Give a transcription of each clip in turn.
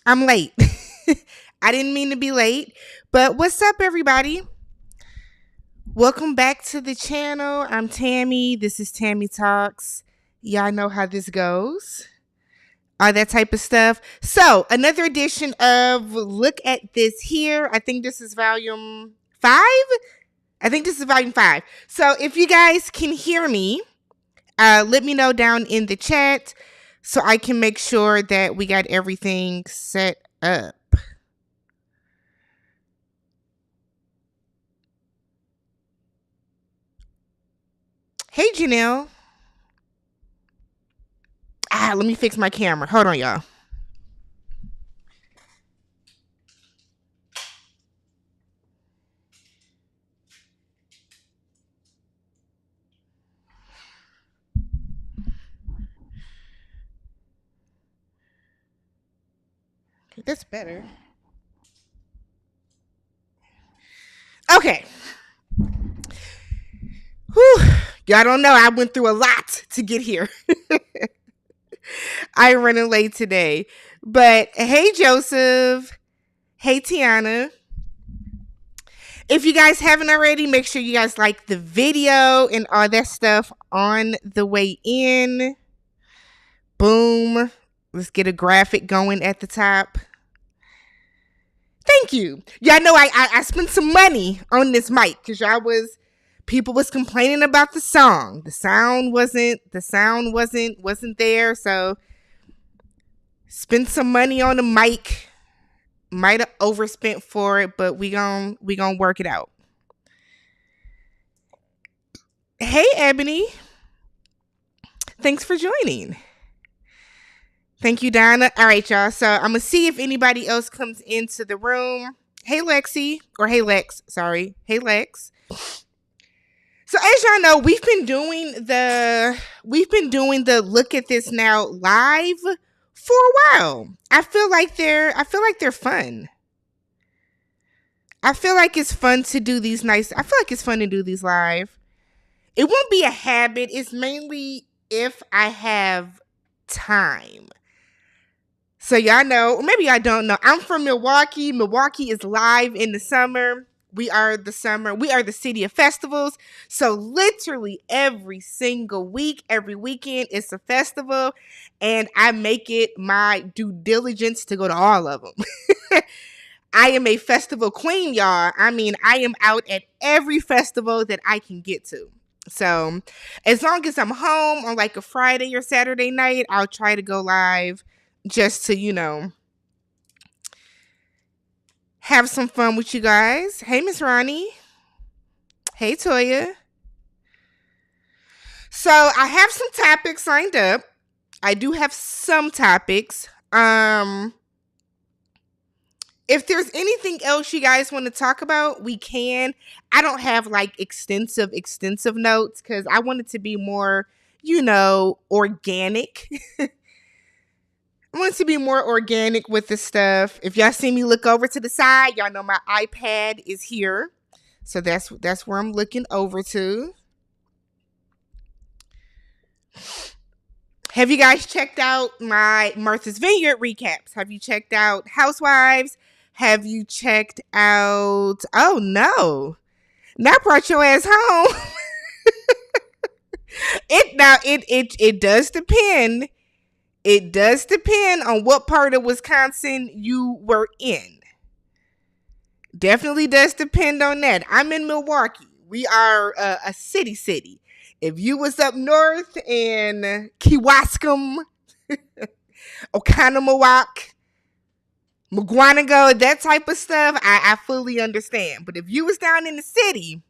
I'm late. I didn't mean to be late, but what's up, everybody? Welcome back to the channel. I'm Tammy. This is TammyTalks. Y'all know how this goes. All that type of stuff. So, another edition of Look at This Here. I think this is volume 5. So, if you guys can hear me, let me know down in the chat so I can make sure that we got everything set up. Hey, Janelle. Let me fix my camera. Hold on, y'all. That's better. Okay. Whew. Y'all don't know. I went through a lot to get here. I'm running late today. But hey, Joseph. Hey, Tiana. If you guys haven't already, make sure you guys like the video and all that stuff on the way in. Boom. Let's get a graphic going at the top. Thank you. Y'all know I spent some money on this mic because people was complaining about the song. The sound wasn't there. So spent some money on the mic. Might have overspent for it, but we gonna work it out. Hey, Ebony. Thanks for joining. Thank you, Donna. All right, y'all. So I'm gonna see if anybody else comes into the room. Hey, Lexi, or hey, Lex. Sorry. Hey, Lex. So as y'all know, we've been doing the Look at This Now live for a while. I feel like they're fun. I feel like it's fun to do these live. It won't be a habit. It's mainly if I have time. So y'all know, or maybe I don't know. I'm from Milwaukee. Milwaukee is live in the summer. We are the city of festivals. So literally every single week, every weekend, it's a festival. And I make it my due diligence to go to all of them. I am a festival queen, y'all. I mean, I am out at every festival that I can get to. So as long as I'm home on like a Friday or Saturday night, I'll try to go live just to, have some fun with you guys. Hey, Miss Ronnie. Hey, Toya. So I have some topics lined up. I do have some topics. If there's anything else you guys want to talk about, we can. I don't have like extensive notes because I want it to be more, organic. I want to be more organic with this stuff. If y'all see me look over to the side, y'all know my iPad is here. So that's where I'm looking over to. Have you guys checked out my Martha's Vineyard recaps? Have you checked out Housewives? Have you checked out... Oh, no. Now brought your ass home. It does depend. It does depend on what part of Wisconsin you were in. Definitely does depend on that. I'm in Milwaukee. We are a city. If you was up north in Kewaskum, Oconomowoc, McGuanago, that type of stuff, I fully understand. But if you was down in the city...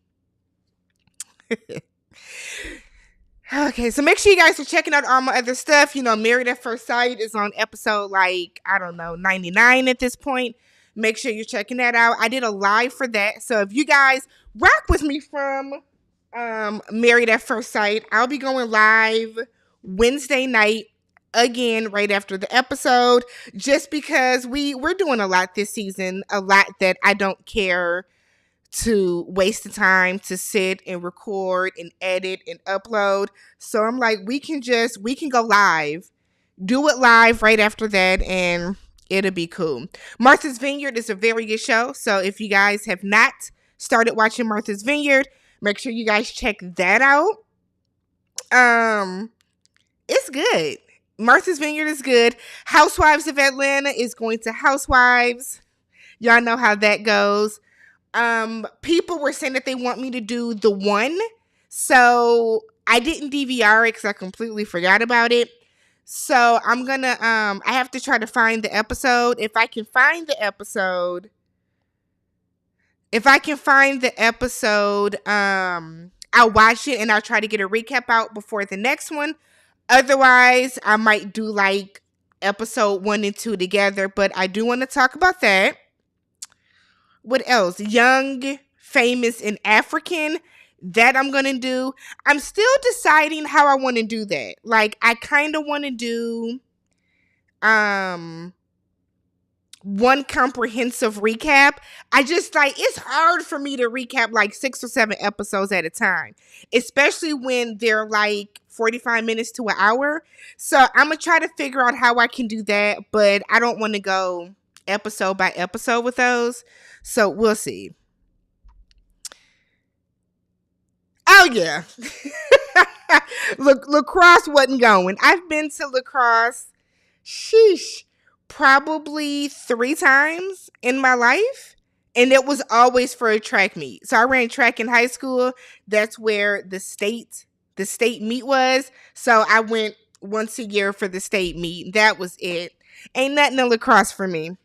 Okay, so make sure you guys are checking out all my other stuff. Married at First Sight is on episode 99 at this point. Make sure you're checking that out. I did a live for that. So if you guys rock with me from Married at First Sight, I'll be going live Wednesday night again right after the episode, just because we're doing a lot this season, a lot that I don't care to waste the time to sit and record and edit and upload. So I'm like, we can go live, do it live right after that, and It'll be cool. Martha's Vineyard is a very good show. So if you guys have not started watching Martha's Vineyard, make sure you guys check that out. It's good. Martha's Vineyard is good. Housewives of Atlanta is going to Housewives. Y'all know how that goes. People were saying that they want me to do The One. So I didn't DVR it because I completely forgot about it. So I'm gonna I have to try to find the episode. If I can find the episode, I'll watch it and I'll try to get a recap out before the next one. Otherwise, I might do like episode 1 and 2 together, but I do want to talk about that. What else? Young, Famous, and African. That I'm going to do. I'm still deciding how I want to do that. Like, I kind of want to do one comprehensive recap. I just it's hard for me to recap like 6 or 7 episodes at a time, especially when they're like 45 minutes to an hour. So I'm going to try to figure out how I can do that, but I don't want to go episode by episode with those. So we'll see. Oh, yeah. Lacrosse wasn't going. I've been to lacrosse, probably 3 times in my life. And it was always for a track meet. So I ran track in high school. That's where the state meet was. So I went once a year for the state meet. That was it. Ain't nothing in lacrosse for me.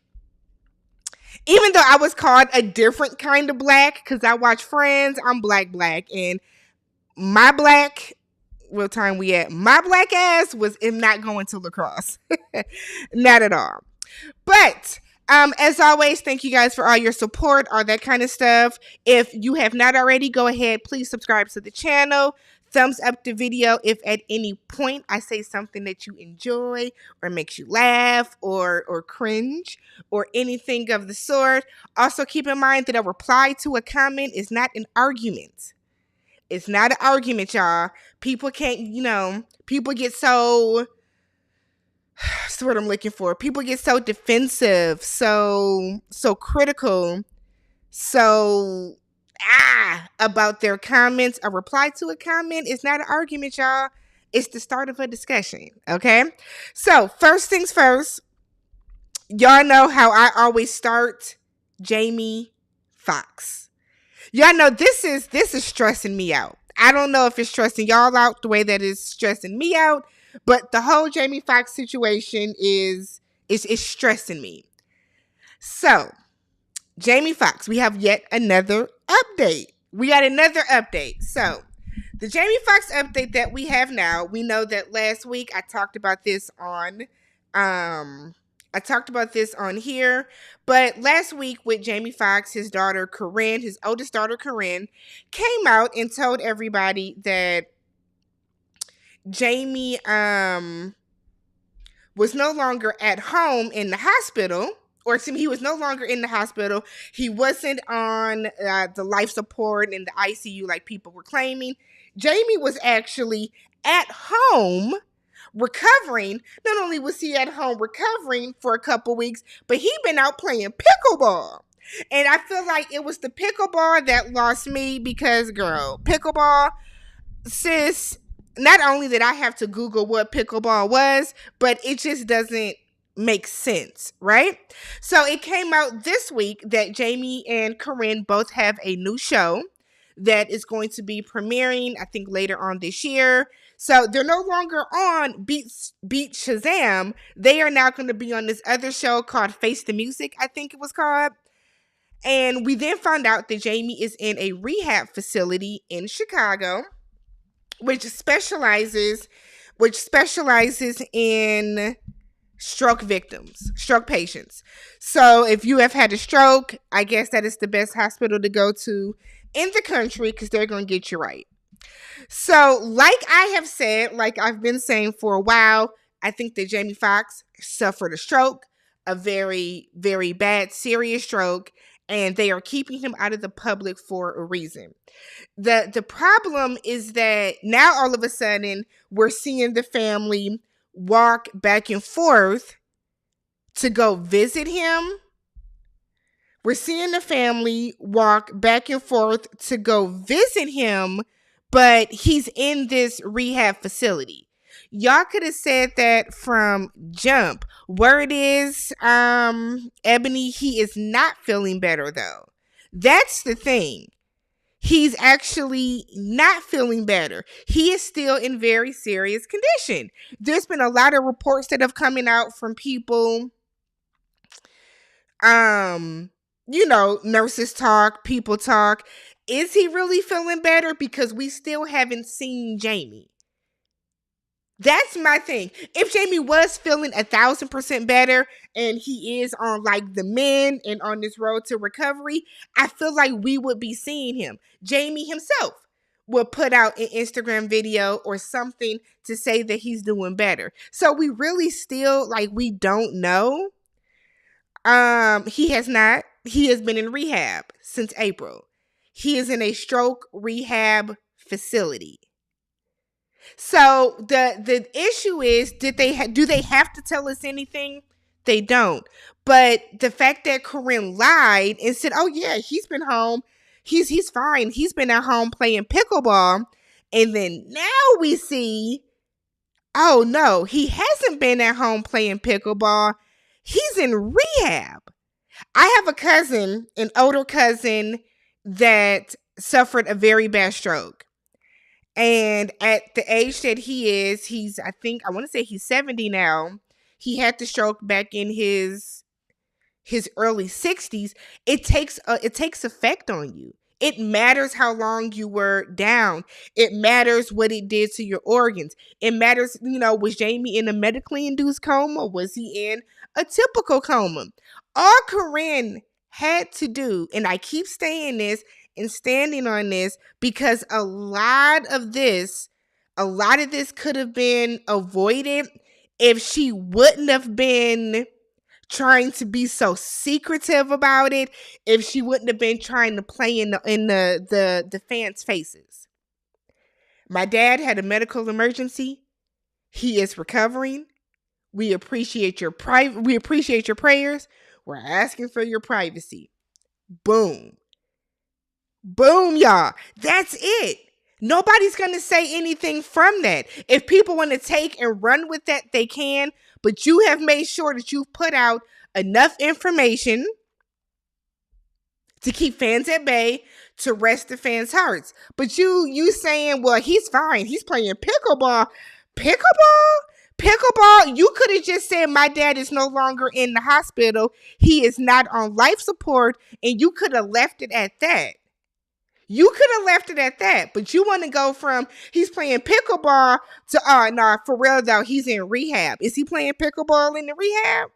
Even though I was called a different kind of black, because I watch Friends, I'm black. And my black, what time we at? My black ass was not going to lacrosse. Not at all. But as always, thank you guys for all your support, all that kind of stuff. If you have not already, go ahead, please subscribe to the channel. Thumbs up the video if at any point I say something that you enjoy or makes you laugh or cringe or anything of the sort. Also, keep in mind that a reply to a comment is not an argument. It's not an argument, y'all. People can't, people get so, that's what I'm looking for. People get so defensive, so critical, about their comments. A reply to a comment is not an argument, y'all. It's the start of a discussion, okay? So, first things first, y'all know how I always start. Jamie Foxx. Y'all know this is stressing me out. I don't know if it's stressing y'all out the way that it's stressing me out, but the whole Jamie Foxx situation is stressing me. So, Jamie Foxx, we have yet another update. So, the Jamie Foxx update that we have now, we know that last week I talked about this on here, but last week with Jamie Foxx, his daughter Corinne, his oldest daughter Corinne, came out and told everybody that Jamie was no longer at home in the hospital, or he was no longer in the hospital. He wasn't on the life support in the ICU like people were claiming. Jamie was actually at home recovering. Not only was he at home recovering for a couple weeks, but he'd been out playing pickleball. And I feel like it was the pickleball that lost me because, girl, pickleball, sis, not only did I have to Google what pickleball was, but it just doesn't make sense, right? So it came out this week that Jamie and Corinne both have a new show that is going to be premiering, I think, later on this year. So they're no longer on Beat Shazam. They are now going to be on this other show called Face the Music, I think it was called. And we then found out that Jamie is in a rehab facility in Chicago, which specializes in stroke victims, stroke patients. So if you have had a stroke, I guess that is the best hospital to go to in the country because they're going to get you right. So like I have said, like I've been saying for a while, I think that Jamie Foxx suffered a stroke, a very, very bad, serious stroke, and they are keeping him out of the public for a reason. The problem is that now all of a sudden we're seeing the family walk back and forth to go visit him. We're seeing the family walk back and forth to go visit him, but he's in this rehab facility. Y'all could have said that from jump. Word is, Ebony, he is not feeling better though. That's the thing. He's actually not feeling better. He is still in very serious condition. There's been a lot of reports that have coming out from people, nurses talk, people talk. Is he really feeling better? Because we still haven't seen Jamie. That's my thing. If Jamie was feeling 1,000% better and he is on like the mend and on this road to recovery, I feel like we would be seeing him. Jamie himself will put out an Instagram video or something to say that he's doing better. So we really still, like, we don't know. He has not. He has been in rehab since April. He is in a stroke rehab facility. So the issue is, do they have to tell us anything? They don't. But the fact that Corinne lied and said, "Oh yeah, he's been home. He's fine. He's been at home playing pickleball," and then now we see, oh no, he hasn't been at home playing pickleball. He's in rehab. I have a cousin, an older cousin, that suffered a very bad stroke. And at the age that he is, I want to say he's 70 now. He had the stroke back in his early 60s. It takes effect on you. It matters how long you were down. It matters what it did to your organs. It matters, was Jamie in a medically induced coma? Was he in a typical coma? All Corinne had to do, and I keep saying this and standing on this, because a lot of this could have been avoided if she wouldn't have been trying to be so secretive about it, if she wouldn't have been trying to play in the fans' faces. My dad had a medical emergency. He is recovering. We appreciate your prayers. We're asking for your privacy. Boom. Boom, y'all. That's it. Nobody's going to say anything from that. If people want to take and run with that, they can. But you have made sure that you've put out enough information to keep fans at bay, to rest the fans' hearts. But you saying, well, he's fine. He's playing pickleball. Pickleball? You could have just said, my dad is no longer in the hospital. He is not on life support. And you could have left it at that. But you want to go from he's playing pickleball to, oh, no, for real though, he's in rehab. Is he playing pickleball in the rehab?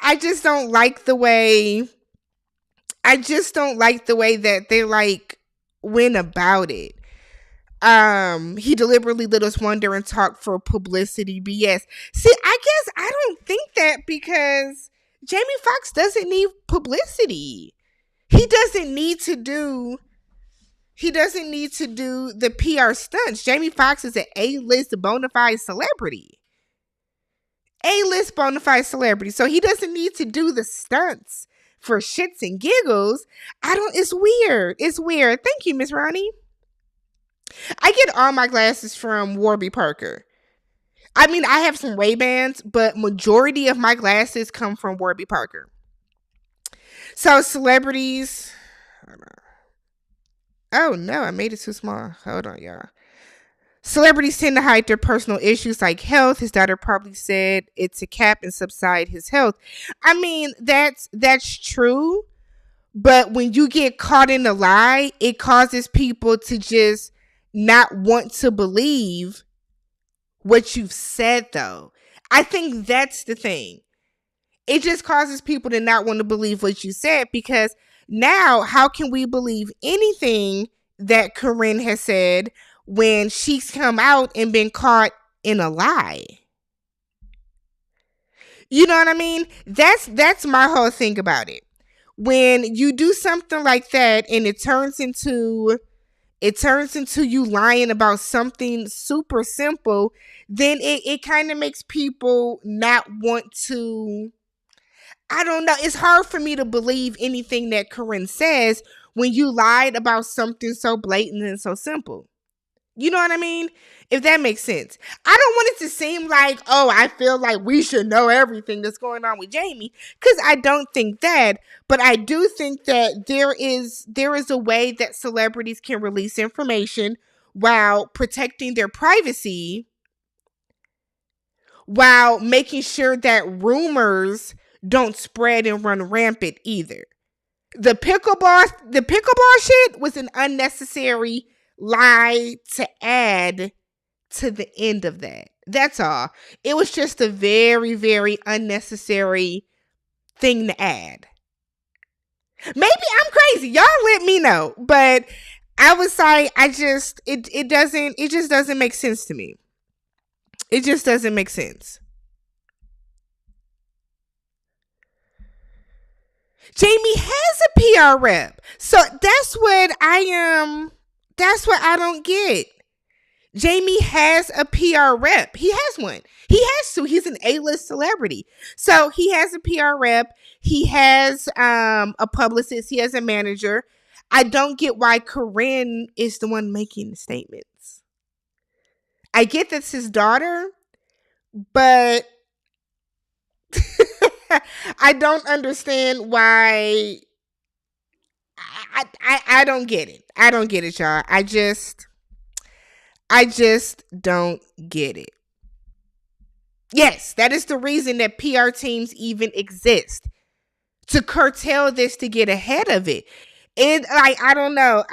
I just don't like the way that they like went about it. He deliberately let us wonder and talk for publicity BS. See, I guess I don't think that, because Jamie Foxx doesn't need publicity. He doesn't need to do the PR stunts. Jamie Foxx is an A-list bona fide celebrity. So he doesn't need to do the stunts for shits and giggles. It's weird. Thank you, Miss Ronnie. I get all my glasses from Warby Parker. I mean, I have some Ray-Bans, but majority of my glasses come from Warby Parker. So celebrities. Oh no, I made it too small. Hold on, y'all. Celebrities tend to hide their personal issues like health. His daughter probably said it to cap and subside his health. I mean, that's true. But when you get caught in a lie, it causes people to just not want to believe what you've said, though. I think that's the thing. It just causes people to not want to believe what you said, because now how can we believe anything that Corinne has said when she's come out and been caught in a lie? You know what I mean? That's my whole thing about it. When you do something like that and it turns into it turns into you lying about something super simple, then it kind of makes people not want to. I don't know. It's hard for me to believe anything that Corinne says when you lied about something so blatant and so simple. You know what I mean? If that makes sense. I don't want it to seem like, oh, I feel like we should know everything that's going on with Jamie, because I don't think that. But I do think that there is a way that celebrities can release information while protecting their privacy, while making sure that rumors don't spread and run rampant either. The pickleball shit was an unnecessary lie to add to the end of that. That's all. It was just a very, very unnecessary thing to add. Maybe I'm crazy. Y'all let me know. But I was like, it just doesn't make sense to me. It just doesn't make sense. Jamie has a PR rep. So that's what I don't get. Jamie has a PR rep. He has one. He has to. He's an A-list celebrity. So he has a PR rep. He has a publicist. He has a manager. I don't get why Corinne is the one making the statements. I get that's his daughter, but I don't understand why. I don't get it. I don't get it, y'all. I just don't get it. Yes, that is the reason that PR teams even exist, to curtail this, to get ahead of it. I don't know.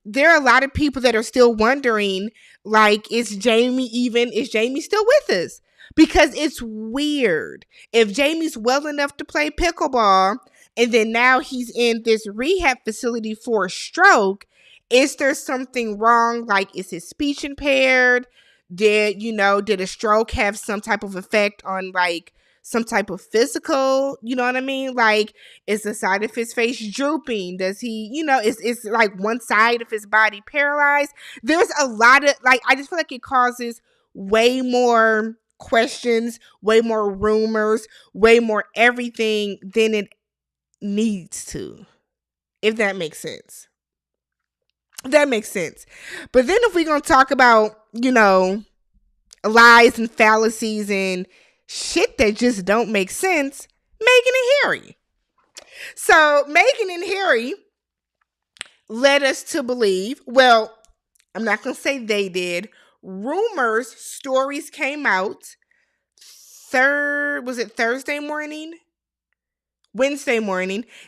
There are a lot of people that are still wondering, like, is Jamie still with us? Because it's weird. If Jamie's well enough to play pickleball, and then now he's in this rehab facility for a stroke, is there something wrong? Like, is his speech impaired? Did a stroke have some type of effect on, like, some type of physical, you know what I mean? Like, is the side of his face drooping? Does he, is like one side of his body paralyzed? There's a lot of, like, I just feel like it causes way more questions, way more rumors, way more everything than it needs to, if that makes sense. That makes sense. But then if we're going to talk about, lies and fallacies and shit that just don't make sense, Meghan and Harry. So Meghan and Harry led us to believe, well, I'm not going to say they did. Stories came out Wednesday morning,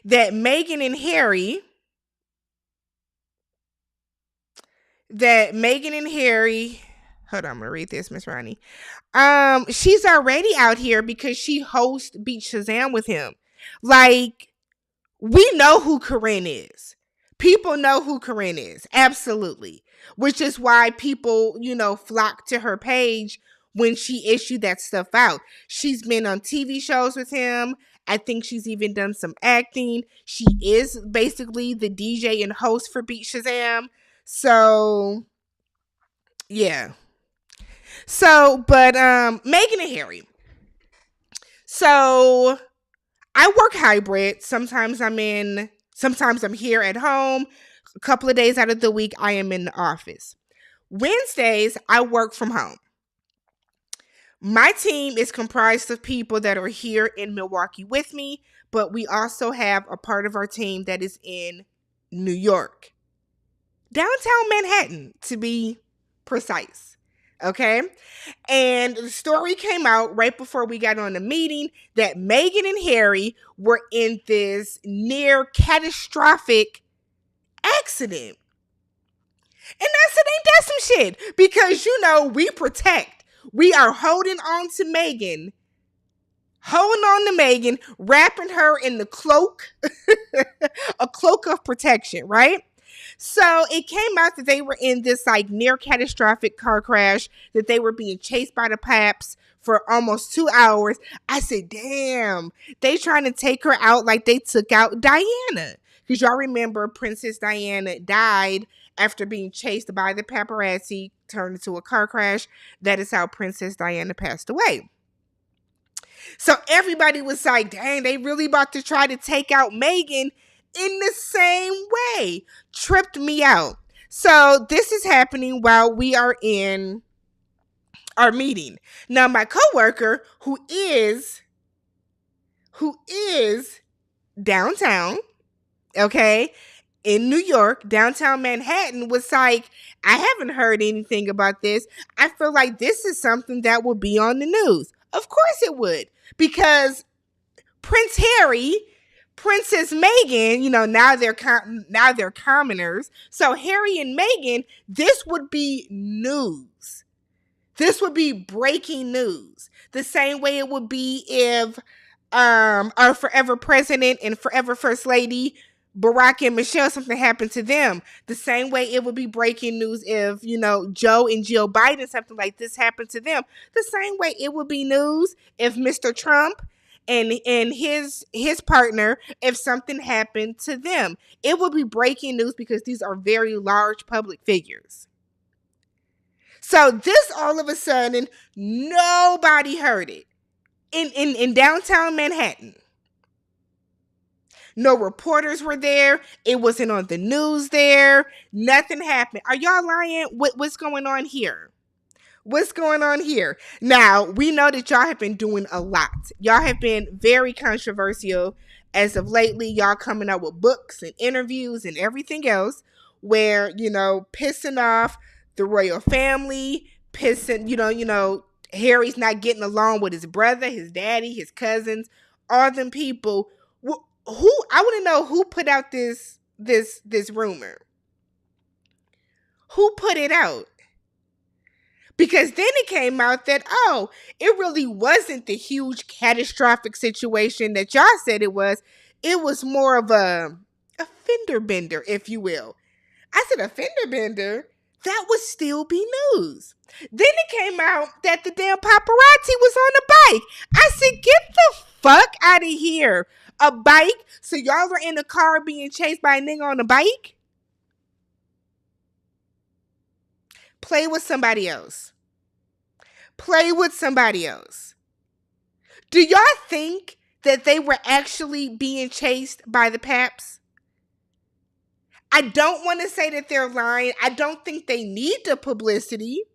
that Meghan and Harry, hold on, I'm going to read this, Miss Ronnie. She's already out here because she hosts Beat Shazam with him. Like, we know who Corinne is. People know who Corinne is. Absolutely. Which is why people, flock to her page when she issued that stuff out. She's been on TV shows with him. I think she's even done some acting. She is basically the DJ and host for Beat Shazam. So, yeah. So, but Meghan and Harry. So, I work hybrid. Sometimes I'm here at home. A couple of days out of the week, I am in the office. Wednesdays, I work from home. My team is comprised of people that are here in Milwaukee with me, but we also have a part of our team that is in New York. Downtown Manhattan, to be precise. Okay? And the story came out right before we got on the meeting that Meghan and Harry were in this near catastrophic accident. And I said, ain't that some shit? Because, we protect. We are holding on to Meghan, wrapping her in the cloak, a cloak of protection, right? So it came out that they were in this like near catastrophic car crash, that they were being chased by the paps for almost 2 hours. I said, damn, they trying to take her out like they took out Diana. Because y'all remember Princess Diana died after being chased by the paparazzi, turned into a car crash. That is how Princess Diana passed away. So everybody was like, dang, they really about to try to take out Meghan in the same way. Tripped me out. So this is happening while we are in our meeting. Now, my coworker, who is downtown, okay, in New York, downtown Manhattan, was like, I haven't heard anything about this. I feel like this is something that will be on the news. Of course it would, because Prince Harry, Princess Meghan, now they're commoners. So Harry and Meghan, this would be news. This would be breaking news. The same way it would be if our forever president and forever first lady, Barack and Michelle, something happened to them. The same way it would be breaking news if, Joe and Jill Biden, something like this happened to them. The same way it would be news if Mr. Trump and his partner, if something happened to them. It would be breaking news because these are very large public figures. So this, all of a sudden, nobody heard it. In downtown Manhattan. No reporters were there. It wasn't on the news there. Nothing happened. Are y'all lying? What's going on here? What's going on here? Now, we know that y'all have been doing a lot. Y'all have been very controversial as of lately. Y'all coming out with books and interviews and everything else where, pissing off the royal family, pissing, Harry's not getting along with his brother, his daddy, his cousins, all them people. Who, I want to know who put out this rumor. Who put it out? Because then it came out that, it really wasn't the huge catastrophic situation that y'all said it was. It was more of a fender bender, if you will. I said a fender bender? That would still be news. Then it came out that the damn paparazzi was on a bike. I said, get the fuck out of here. A bike? So y'all are in a car being chased by a nigga on a bike? Play with somebody else. Play with somebody else. Do y'all think that they were actually being chased by the paps? I don't want to say that they're lying. I don't think they need the publicity.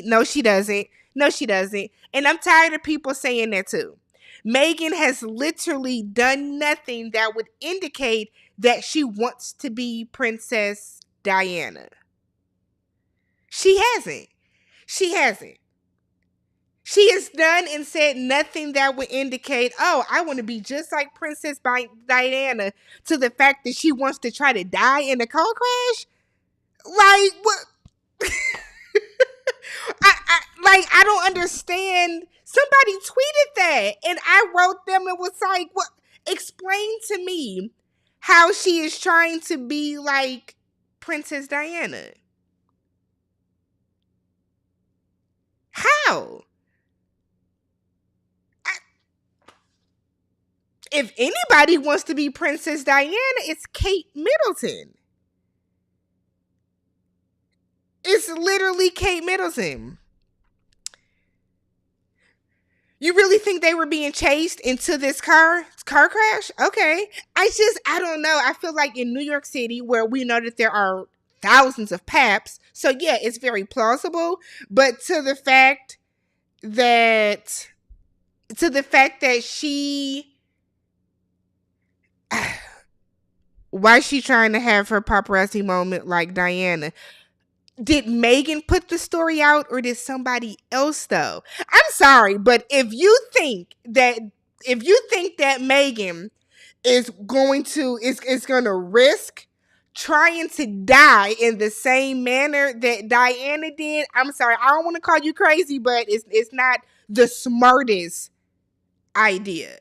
No, she doesn't. And I'm tired of people saying that too. Meghan has literally done nothing that would indicate that she wants to be Princess Diana. She hasn't. She has done and said nothing that would indicate, I want to be just like Princess Diana, to the fact that she wants to try to die in a car crash. Like, what? I don't understand. Somebody tweeted that, and I wrote them and was like, "What? Explain to me how she is trying to be like Princess Diana. How? If anybody wants to be Princess Diana, it's Kate Middleton. It's literally Kate Middleton. You really think they were being chased into this car crash? Okay. I don't know. I feel like in New York City, where we know that there are thousands of paps, so yeah, it's very plausible. But to the fact that she, why is she trying to have her paparazzi moment like Diana? Did Meghan put the story out, or did somebody else though? I'm sorry, but if you think that Meghan is going to risk trying to die in the same manner that Diana did, I'm sorry. I don't want to call you crazy, but it's not the smartest idea.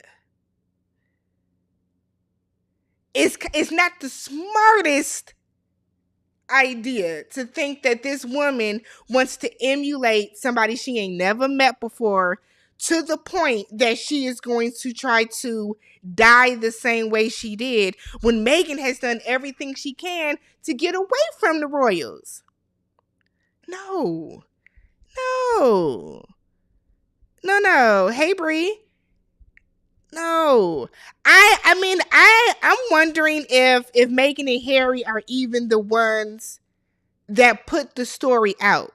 It's not the smartest idea to think that this woman wants to emulate somebody she ain't never met before to the point that she is going to try to die the same way she did when Meghan has done everything she can to get away from the royals. No. No. No. Hey, Bree. No. I'm wondering if Meghan and Harry are even the ones that put the story out.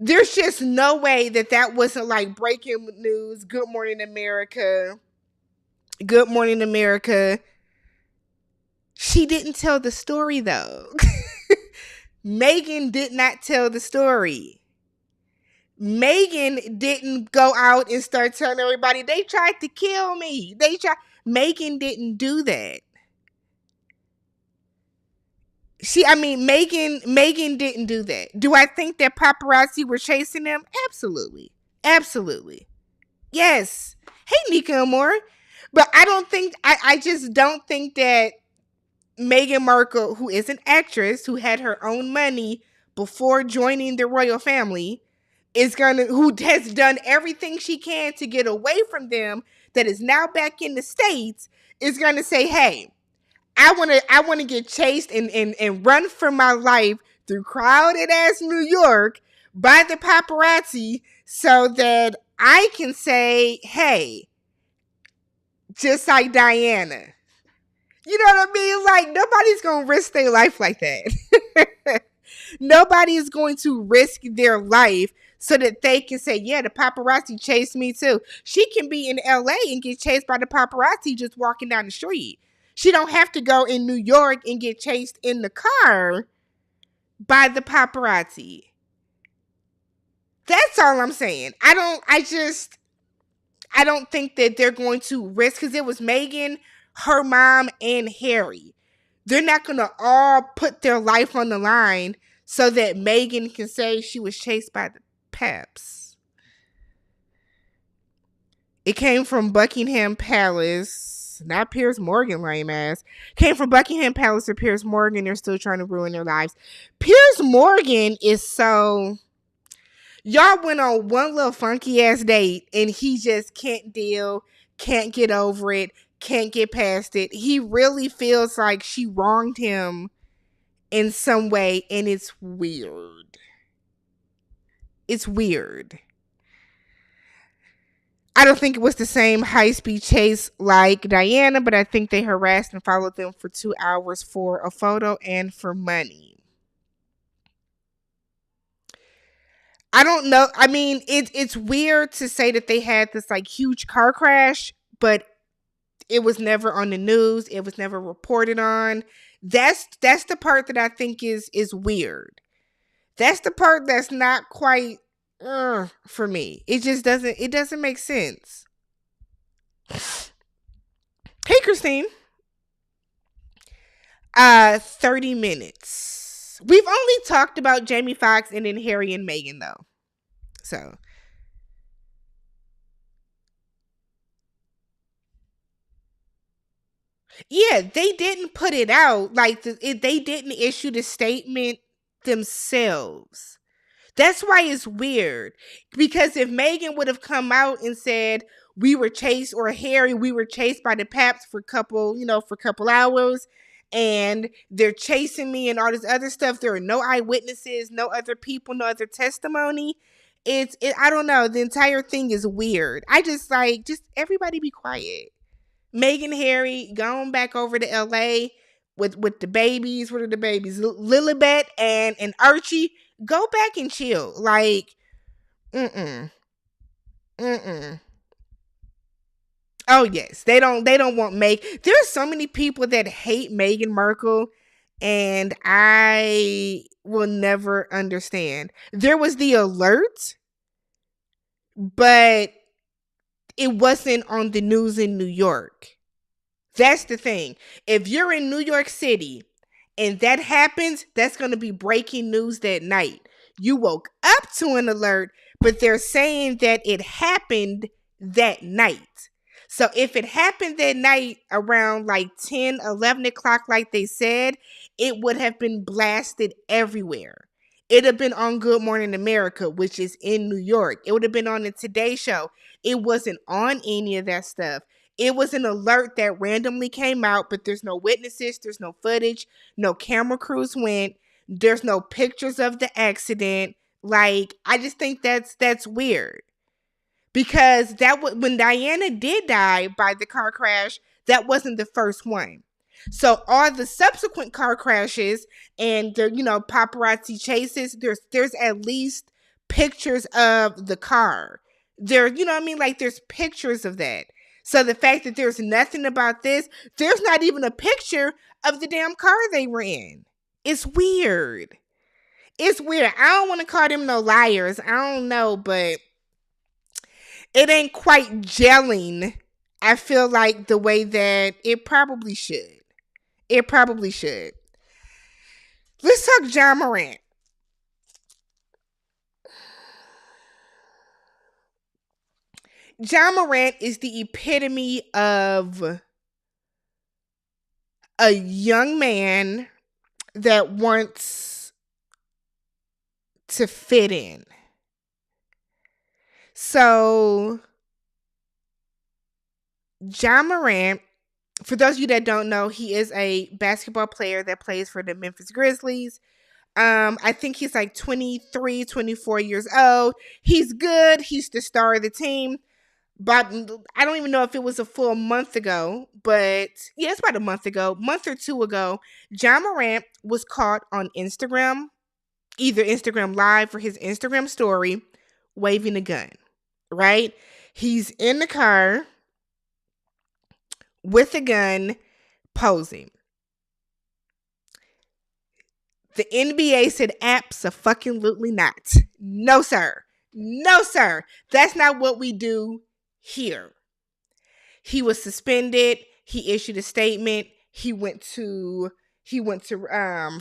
There's just no way that wasn't like breaking news. Good morning, America. Good morning, America. She didn't tell the story though. Meghan did not tell the story. Meghan didn't go out and start telling everybody they tried to kill me. Meghan didn't do that. Meghan didn't do that. Do I think that paparazzi were chasing them? Absolutely. Absolutely. Yes. Hey, Nika Moore. But I just don't think that Meghan Markle, who is an actress, who had her own money before joining the royal family, who has done everything she can to get away from them, that is now back in the States, is gonna say, hey, I wanna get chased and run for my life through crowded ass New York by the paparazzi so that I can say, hey, just like Diana. You know what I mean? Like, nobody's gonna risk their life like that. Nobody is going to risk their life so that they can say, yeah, the paparazzi chased me too. She can be in LA and get chased by the paparazzi just walking down the street. She don't have to go in New York and get chased in the car by the paparazzi. That's all I'm saying. I don't think that they're going to risk, because it was Meghan, her mom, and Harry. They're not going to all put their life on the line so that Meghan can say she was chased by the paps. It came from Buckingham Palace, not Piers Morgan, lame ass. Came from Buckingham Palace to Piers Morgan. They're still trying to ruin their lives. Piers Morgan is so... Y'all went on one little funky ass date and he just can't deal, can't get over it, can't get past it. He really feels like she wronged him in some way, and it's weird. It's weird. I don't think it was the same high-speed chase like Diana, but I think they harassed and followed them for 2 hours for a photo and for money. I don't know. I mean, it's weird to say that they had this like huge car crash, but it was never on the news. It was never reported on. That's the part that I think is weird. That's the part that's not quite for me. It just doesn't make sense. Hey, Christine. 30 minutes. We've only talked about Jamie Foxx and then Harry and Meghan, though. So. Yeah, they didn't put it out. Like, they didn't issue the statement themselves. That's why it's weird. Because if Meghan would have come out and said, we were chased, or Harry, we were chased by the paps for a couple hours, and they're chasing me and all this other stuff. There are no eyewitnesses, no other people, no other testimony. I don't know. The entire thing is weird. I just everybody be quiet. Meghan, Harry, going back over to LA with the babies. What are the babies? Lilibet and Archie. Go back and chill. Like, mm-mm. Oh yes, they don't want Meg. There's so many people that hate Meghan Markle, and I will never understand. There was the alert, but it wasn't on the news in New York. That's the thing. If you're in New York City and that happens, that's going to be breaking news that night. You woke up to an alert, but they're saying that it happened that night. So if it happened that night around like 10, 11 o'clock, like they said, it would have been blasted everywhere. It'd have been on Good Morning America, which is in New York. It would have been on the Today Show. It wasn't on any of that stuff. It was an alert that randomly came out, but there's no witnesses, there's no footage, no camera crews went, there's no pictures of the accident. Like, I just think that's weird. Because when Diana did die by the car crash, that wasn't the first one. So all the subsequent car crashes and the paparazzi chases, there's at least pictures of the car. There, like there's pictures of that. So the fact that there's nothing about this, there's not even a picture of the damn car they were in. It's weird. It's weird. I don't want to call them no liars. I don't know, but it ain't quite gelling, I feel like, the way that it probably should. It probably should. Let's talk John Morant. John Morant is the epitome of a young man that wants to fit in. So, John Morant, for those of you that don't know, he is a basketball player that plays for the Memphis Grizzlies. I think he's like 23, 24 years old. He's good. He's the star of the team. But I don't even know if it was a full month ago, but yeah, it's about a month or two ago, John Morant was caught on Instagram, either Instagram Live or his Instagram story, waving a gun, right? He's in the car with a gun, posing. The NBA said abso-fucking-lutely not. No, sir. No, sir. That's not what we do here. He was suspended. He issued a statement. He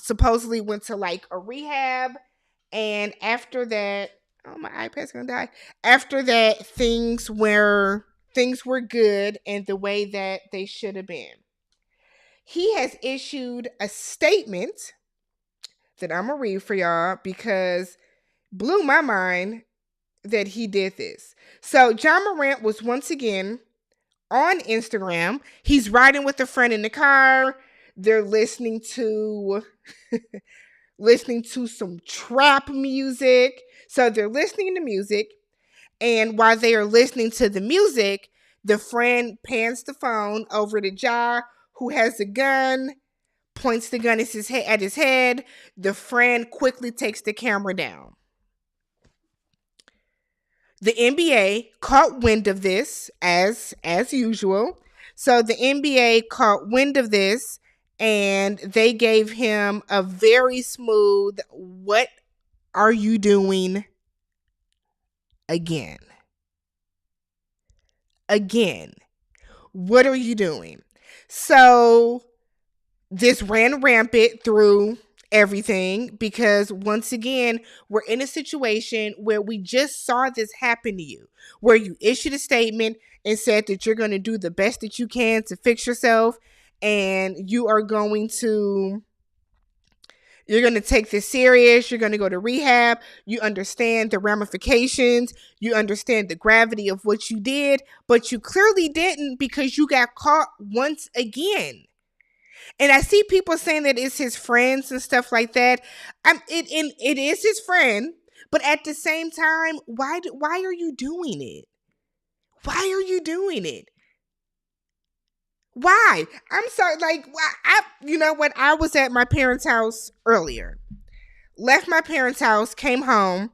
supposedly went to like a rehab. And after that, oh, my iPad's gonna die. After that, things were good and the way that they should have been. He has issued a statement that I'm gonna read for y'all because blew my mind that he did this. So John Morant was once again on Instagram. He's riding with a friend in the car. They're listening to some trap music. So they're listening to music, and while they are listening to the music, the friend pans the phone over to Ja, who has a gun, points the gun at his head. The friend quickly takes the camera down. The NBA caught wind of this as usual. So the NBA caught wind of this and they gave him a very smooth, "What are you doing again? Again. What are you doing?" So this ran rampant through everything because, once again, we're in a situation where we just saw this happen to you, where you issued a statement and said that you're going to do the best that you can to fix yourself, and you're going to take this serious. You're going to go to rehab. You understand the ramifications. You understand the gravity of what you did, but you clearly didn't because you got caught once again. And I see people saying that it's his friends and stuff like that. It is his friend, but at the same time, why are you doing it? Why are you doing it? Why? I'm sorry. Like, you know what? I was at my parents' house earlier. Left my parents' house, came home.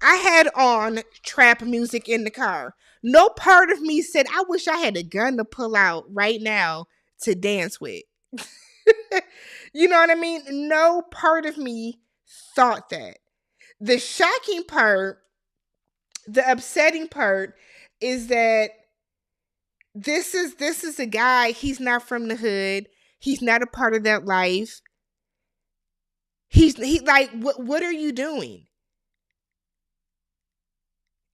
I had on trap music in the car. No part of me said, I wish I had a gun to pull out right now to dance with. You know what I mean? No part of me thought that. The shocking part, the upsetting part is that this is a guy, he's not from the hood. He's not a part of that life. He like, what are you doing?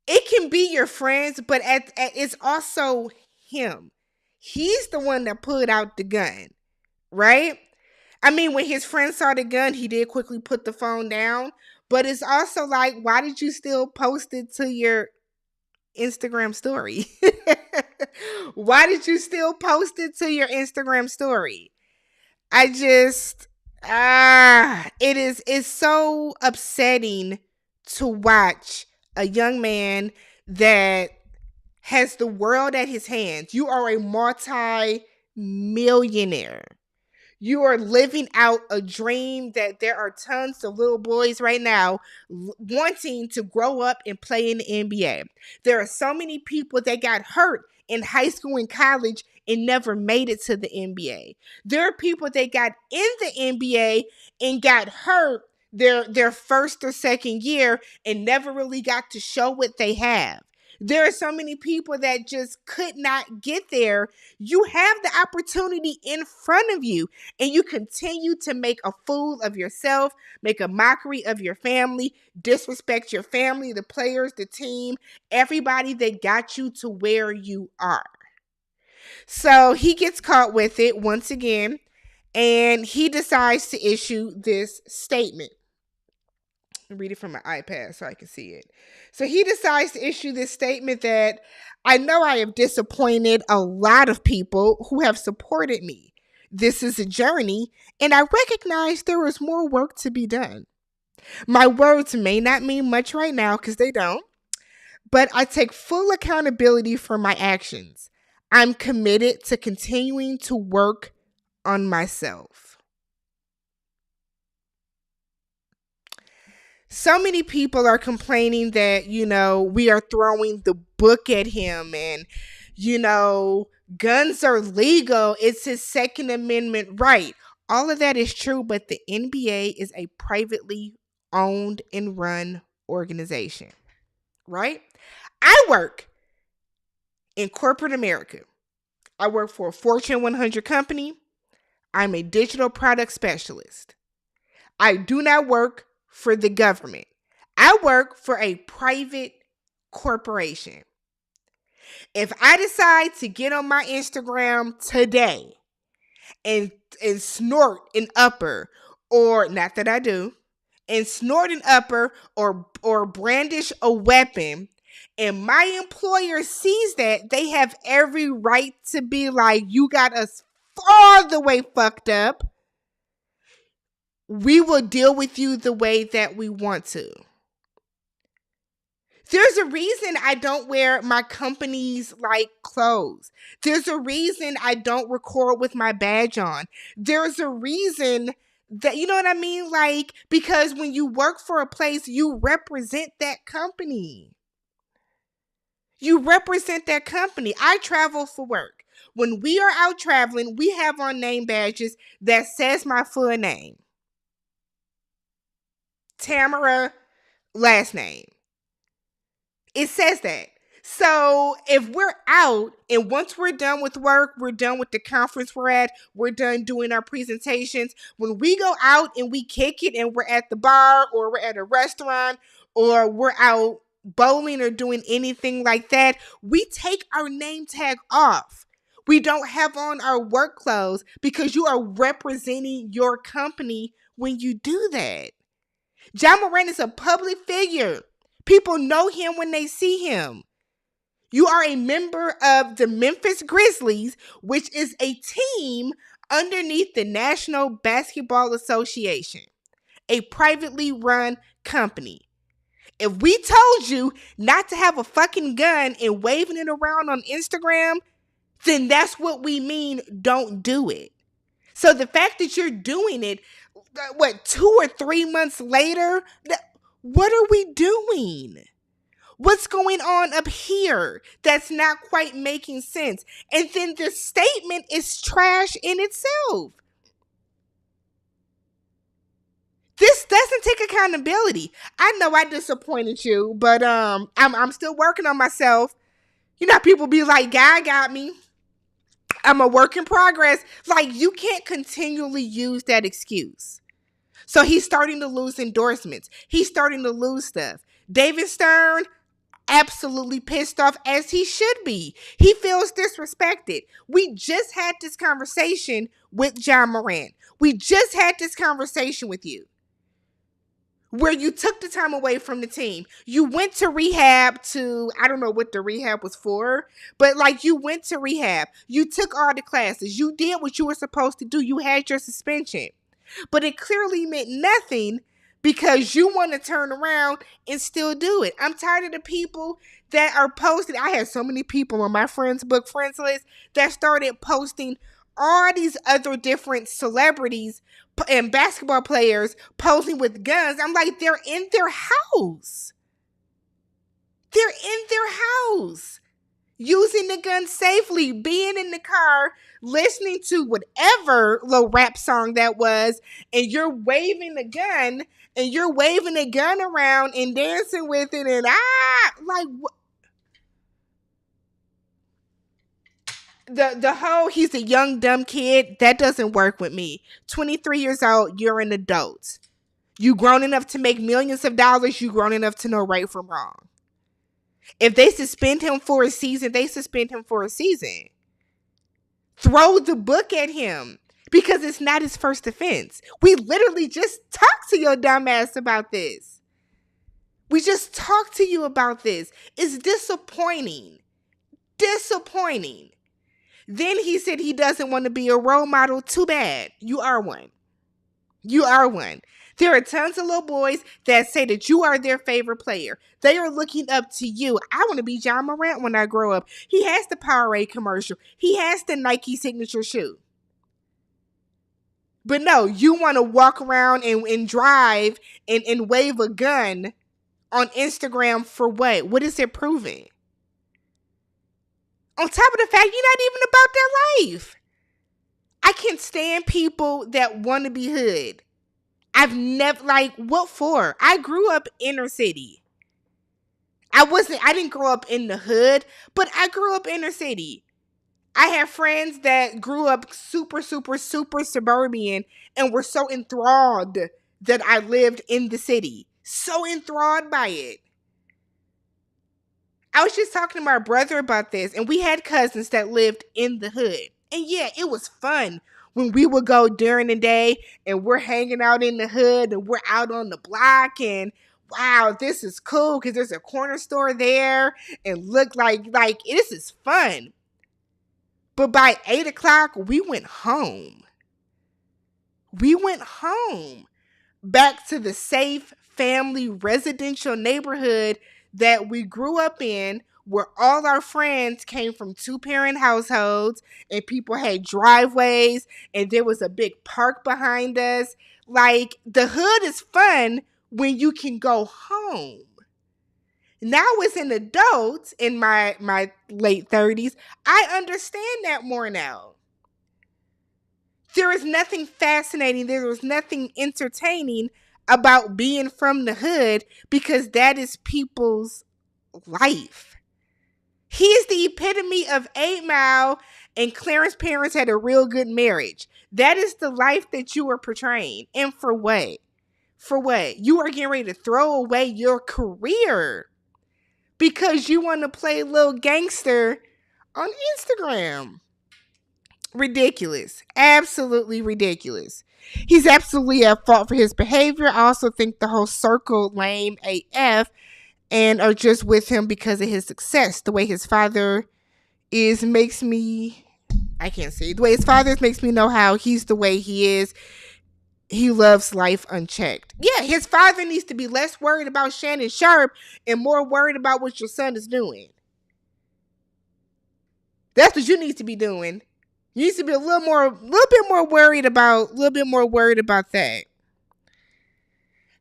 It can be your friends, but it's also him. He's the one that pulled out the gun, right? I mean, when his friend saw the gun, he did quickly put the phone down, But it's also like, why did you still post it to your Instagram story? Why did you still post it to your Instagram story? I just it's so upsetting to watch a young man that has the world at his hands. You are a multi-millionaire. You are living out a dream that there are tons of little boys right now wanting to grow up and play in the NBA. There are so many people that got hurt in high school and college and never made it to the NBA. There are people that got in the NBA and got hurt their first or second year and never really got to show what they have. There are so many people that just could not get there. You have the opportunity in front of you, and you continue to make a fool of yourself, make a mockery of your family, disrespect your family, the players, the team, everybody that got you to where you are. So he gets caught with it once again, and he decides to issue this statement. Read it from my iPad so I can see it. So he decides to issue this statement that I know I have disappointed a lot of people who have supported me. This is a journey, and I recognize there is more work to be done. My words may not mean much right now because they don't, but I take full accountability for my actions. I'm committed to continuing to work on myself. So many people are complaining that, we are throwing the book at him and, guns are legal. It's his Second Amendment right. All of that is true, but the NBA is a privately owned and run organization, right? I work in corporate America. I work for a Fortune 100 company. I'm a digital product specialist. I do not work for the government. I work for a private corporation. If I decide to get on my Instagram today and snort an upper, or not that I do, and snort an upper or brandish a weapon, and my employer sees that, they have every right to be like, you got us all the way fucked up. We will deal with you the way that we want to. There's a reason I don't wear my company's clothes. There's a reason I don't record with my badge on. There's a reason that, you know what I mean? Because when you work for a place, you represent that company. You represent that company. I travel for work. When we are out traveling, we have on name badges that says my full name. Tamara, last name. It says that. So if we're out and once we're done with work, we're done with the conference we're at, we're done doing our presentations. When we go out and we kick it and we're at the bar or we're at a restaurant or we're out bowling or doing anything like that, we take our name tag off. We don't have on our work clothes because you are representing your company when you do that. Ja Morant is a public figure. People know him when they see him. You are a member of the Memphis Grizzlies, which is a team underneath the National Basketball Association, a privately run company. If we told you not to have a fucking gun and waving it around on Instagram, then that's what we mean, don't do it. So the fact that you're doing it, 2 or 3 months later, what are we doing? What's going on up here that's not quite making sense? And then the statement is trash in itself. This doesn't take accountability. I know I disappointed you, but I'm still working on myself. You know how people be like, God got me. I'm a work in progress. You can't continually use that excuse. So he's starting to lose endorsements. He's starting to lose stuff. David Stern, absolutely pissed off, as he should be. He feels disrespected. We just had this conversation with Ja Morant. We just had this conversation with you. where you took the time away from the team. You went to rehab I don't know what the rehab was for, but like you went to rehab. You took all the classes. You did what you were supposed to do. You had your suspension. But it clearly meant nothing because you want to turn around and still do it. I'm tired of the people that are posting. I had so many people on my friends list that started posting all these other different celebrities and basketball players posing with guns. I'm like, they're in their house. They're in their house. Using the gun safely, being in the car, listening to whatever little rap song that was, and you're waving the gun, and you're waving the gun around and dancing with it, and like what? The whole he's a young dumb kid, that doesn't work with me. 23 years old, you're an adult. You grown enough to make millions of dollars, you grown enough to know right from wrong. If they suspend him for a season, they suspend him for a season. Throw the book at him because it's not his first offense. We literally just talked to your dumb ass about this. We just talked to you about this. It's disappointing. Disappointing. Then he said he doesn't want to be a role model. Too bad. You are one. You are one. There are tons of little boys that say that you are their favorite player. They are looking up to you. I want to be John Morant when I grow up. He has the Powerade commercial. He has the Nike signature shoe. But no, you want to walk around and drive and wave a gun on Instagram for what? What is it proving? On top of the fact, you're not even about their life. I can't stand people that want to be hood. I've never, like, what for? I grew up inner city. I didn't grow up in the hood, but I grew up inner city. I have friends that grew up super, super, super suburban and were so enthralled that I lived in the city. So enthralled by it. I was just talking to my brother about this, and we had cousins that lived in the hood. And yeah, it was fun when we would go during the day and we're hanging out in the hood and we're out on the block and wow, this is cool because there's a corner store there and look like this is fun. But by 8 o'clock, we went home. We went home back to the safe family residential neighborhood that we grew up in, where all our friends came from 2-parent households and people had driveways and there was a big park behind us. Like, the hood is fun when you can go home. Now as an adult in my late 30s, I understand that more now. There is nothing fascinating, there was nothing entertaining about being from the hood because that is people's life. He is the epitome of 8 Mile and Clarence's parents had a real good marriage. That is the life that you are portraying. And for what? For what? You are getting ready to throw away your career because you want to play little gangster on Instagram. Ridiculous. Absolutely ridiculous. He's absolutely at fault for his behavior. I also think the whole circle lame AF and are just with him because of his success. The way his father is makes me, I can't say, the way his father is makes me know how he's the way he is. He loves life unchecked. Yeah, his father needs to be less worried about Shannon Sharp and more worried about what your son is doing. That's what you need to be doing. You need to be a little bit more worried about that.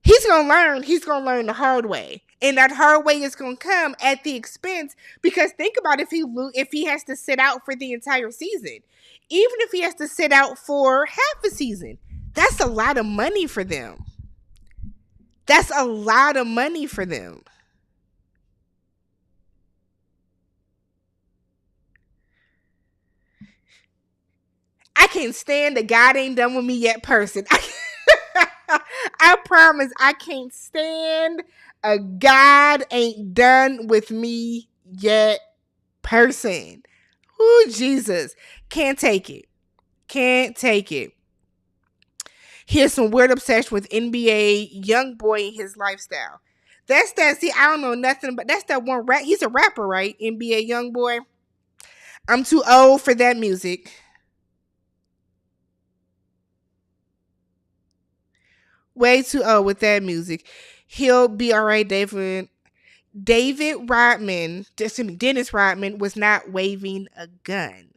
He's gonna learn the hard way. And that hard way is gonna come at the expense, because think about if he has to sit out for the entire season. Even if he has to sit out for half a season, that's a lot of money for them. That's a lot of money for them. I can't stand the God ain't done with me yet person. I promise I can't stand a God ain't done with me yet person. Ooh, Jesus. Can't take it. Can't take it. He has some weird obsession with NBA young boy and his lifestyle. That's that. See, I don't know nothing, but that's that one rap. He's a rapper, right? NBA young boy. I'm too old for that music. Way too old with that music. He'll be all right, David. David Rodman, excuse me, Dennis Rodman was not waving a gun.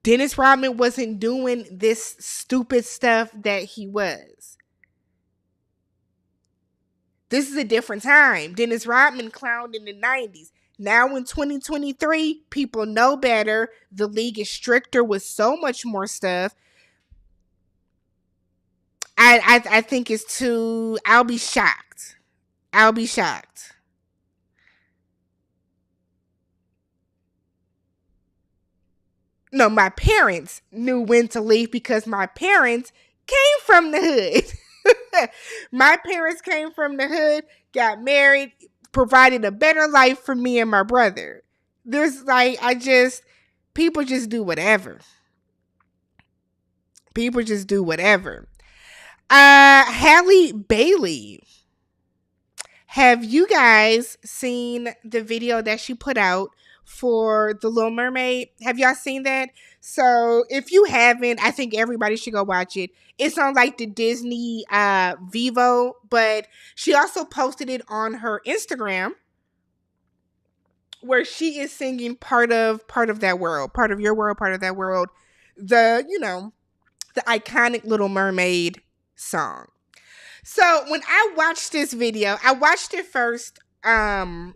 Dennis Rodman wasn't doing this stupid stuff that he was. This is a different time. Dennis Rodman clowned in the 90s. Now in 2023, people know better. The league is stricter with so much more stuff. I think it's too. I'll be shocked. I'll be shocked. No, my parents knew when to leave because my parents came from the hood. My parents came from the hood, got married, provided a better life for me and my brother. There's like, people just do whatever. People just do whatever. Halle Bailey. Have you guys seen the video that she put out for The Little Mermaid? Have y'all seen that? So if you haven't, I think everybody should go watch it. It's on like the Disney Vivo, but she also posted it on her Instagram where she is singing part of that world, part of your world, part of that world. The iconic Little Mermaid song. So when I watched this video, I watched it first on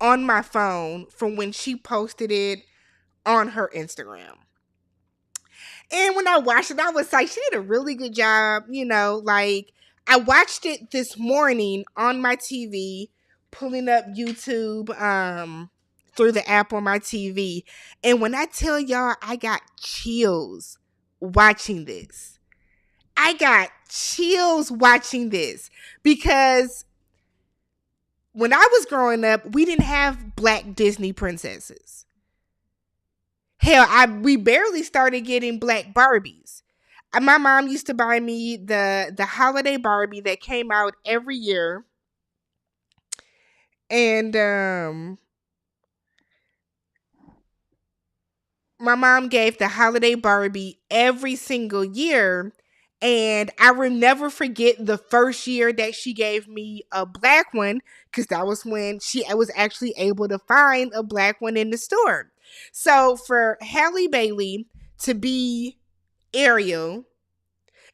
my phone from when she posted it on her Instagram. And when I watched it, I was like, she did a really good job. Like I watched it this morning on my TV, pulling up YouTube through the app on my TV. And when I tell y'all, I got chills watching this. I got chills watching this because when I was growing up, we didn't have black Disney princesses. Hell, we barely started getting black Barbies. My mom used to buy me the holiday Barbie that came out every year. And my mom gave the holiday Barbie every single year. And I will never forget the first year that she gave me a black one, because that was when I was actually able to find a black one in the store. So for Halle Bailey to be Ariel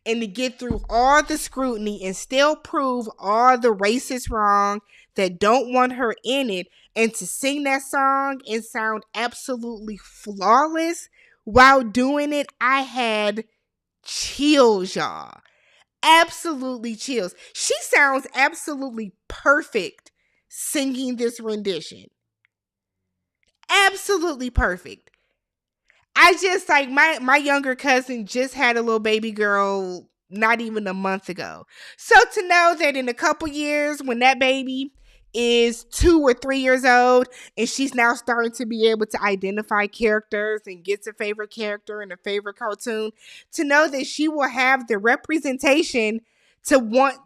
and to get through all the scrutiny and still prove all the racists wrong that don't want her in it, and to sing that song and sound absolutely flawless while doing it, I had chills, y'all. Absolutely chills. She sounds absolutely perfect singing this rendition. Absolutely perfect. I just like my younger cousin just had a little baby girl not even a month ago. So to know that in a couple years when that baby is 2 or 3 years old and she's now starting to be able to identify characters and gets a favorite character and a favorite cartoon, to know that she will have the representation to want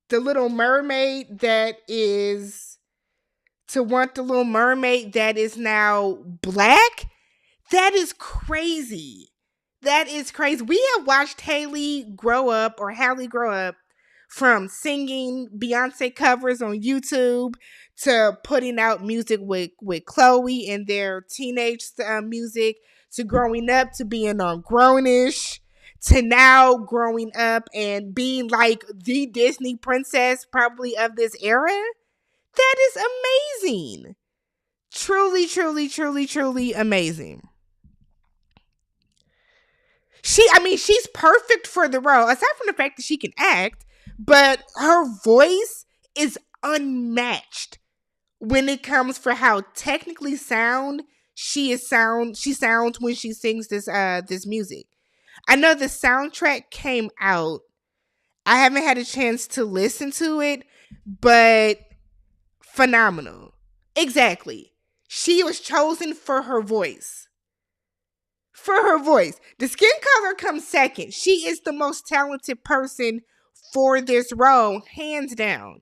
the Little Mermaid that is now black, that is crazy. That is crazy. We have watched Halle grow up from singing Beyonce covers on YouTube to putting out music with Chloe and their teenage music, to growing up to being on Grownish, to now growing up and being like the Disney princess probably of this era. That is amazing. Truly, truly, truly, truly amazing. She's perfect for the role, aside from the fact that she can act, but her voice is unmatched when it comes for how technically sound she sounds when she sings this music. I know the soundtrack came out. I haven't had a chance to listen to it, but phenomenal. Exactly. She was chosen for her voice. for her voice. The skin color comes second. She is the most talented person for this role, hands down.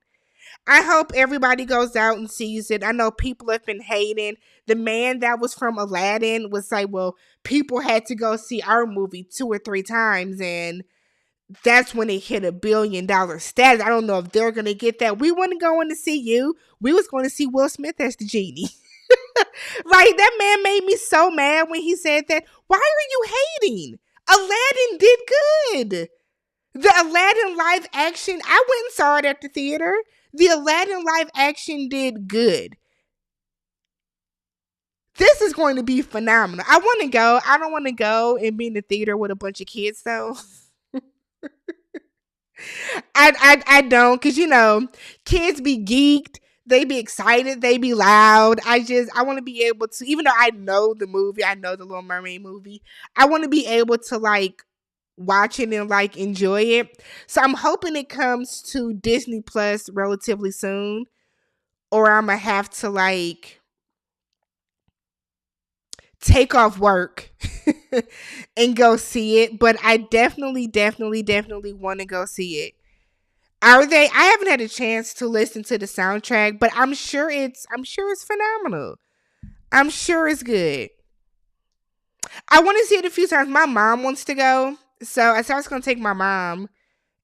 I hope everybody goes out and sees it. I know people have been hating. The man that was from Aladdin was like, well, people had to go see our movie 2 or 3 times, and that's when it hit $1 billion status. I don't know if they're going to get that. We wasn't going to see you. We was going to see Will Smith as the genie. Like, that man made me so mad when he said that. Why are you hating? Aladdin did good. The Aladdin live action, I went and saw it at the theater. The Aladdin live action did good. This is going to be phenomenal. I want to go. I don't want to go and be in the theater with a bunch of kids, though. I don't, because, kids be geeked. They be excited. They be loud. I want to be able to, even though I know the movie, I know the Little Mermaid movie, I want to be able to, like, watch it and, like, enjoy it. So I'm hoping it comes to Disney Plus relatively soon, or I'm going to have to, like, take off work and go see it. But I definitely want to go see it. I haven't had a chance to listen to the soundtrack, but I'm sure it's phenomenal. I'm sure it's good. I want to see it a few times. My mom wants to go. So I said I was going to take my mom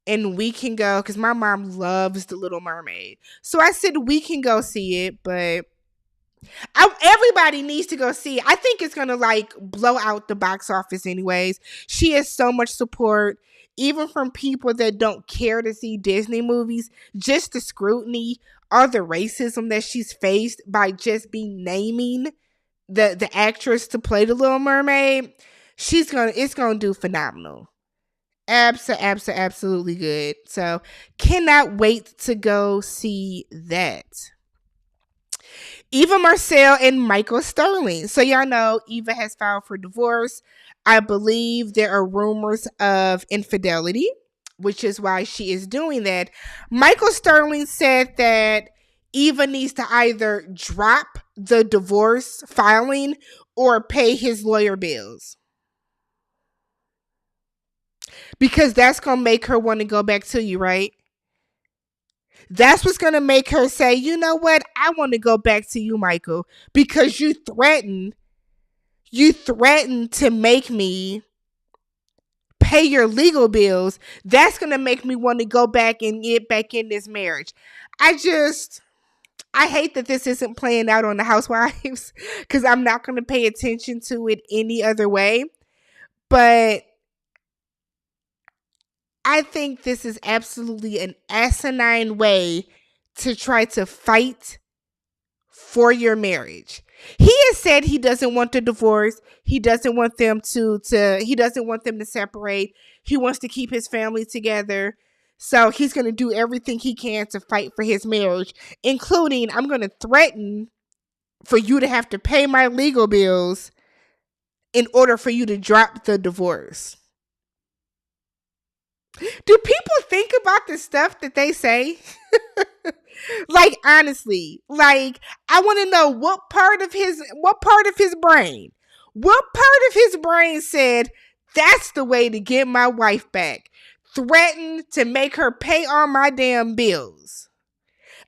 and we can go, because my mom loves The Little Mermaid. So I said we can go see it, but everybody needs to go see it. I think it's going to, like, blow out the box office anyways. She has so much support, even from people that don't care to see Disney movies. Just the scrutiny or the racism that she's faced by just being naming the actress to play the Little Mermaid. It's gonna do phenomenal. Absolutely good. So cannot wait to go see that. Eva Marcel and Michael Sterling. So y'all know Eva has filed for divorce. I believe there are rumors of infidelity, which is why she is doing that. Michael Sterling said that Eva needs to either drop the divorce filing or pay his lawyer bills, because that's going to make her want to go back to you, right? That's what's going to make her say, you know what? I want to go back to you, Michael, because you threatened to make me pay your legal bills. That's going to make me want to go back and get back in this marriage. I hate that this isn't playing out on the Housewives, because I'm not going to pay attention to it any other way. But I think this is absolutely an asinine way to try to fight for your marriage. He has said he doesn't want the divorce. He doesn't want them he doesn't want them to separate. He wants to keep his family together. So he's going to do everything he can to fight for his marriage, including, I'm going to threaten for you to have to pay my legal bills in order for you to drop the divorce. Do people think about the stuff that they say? Like, honestly, like, I want to know what part of his brain said, that's the way to get my wife back. Threatened to make her pay all my damn bills.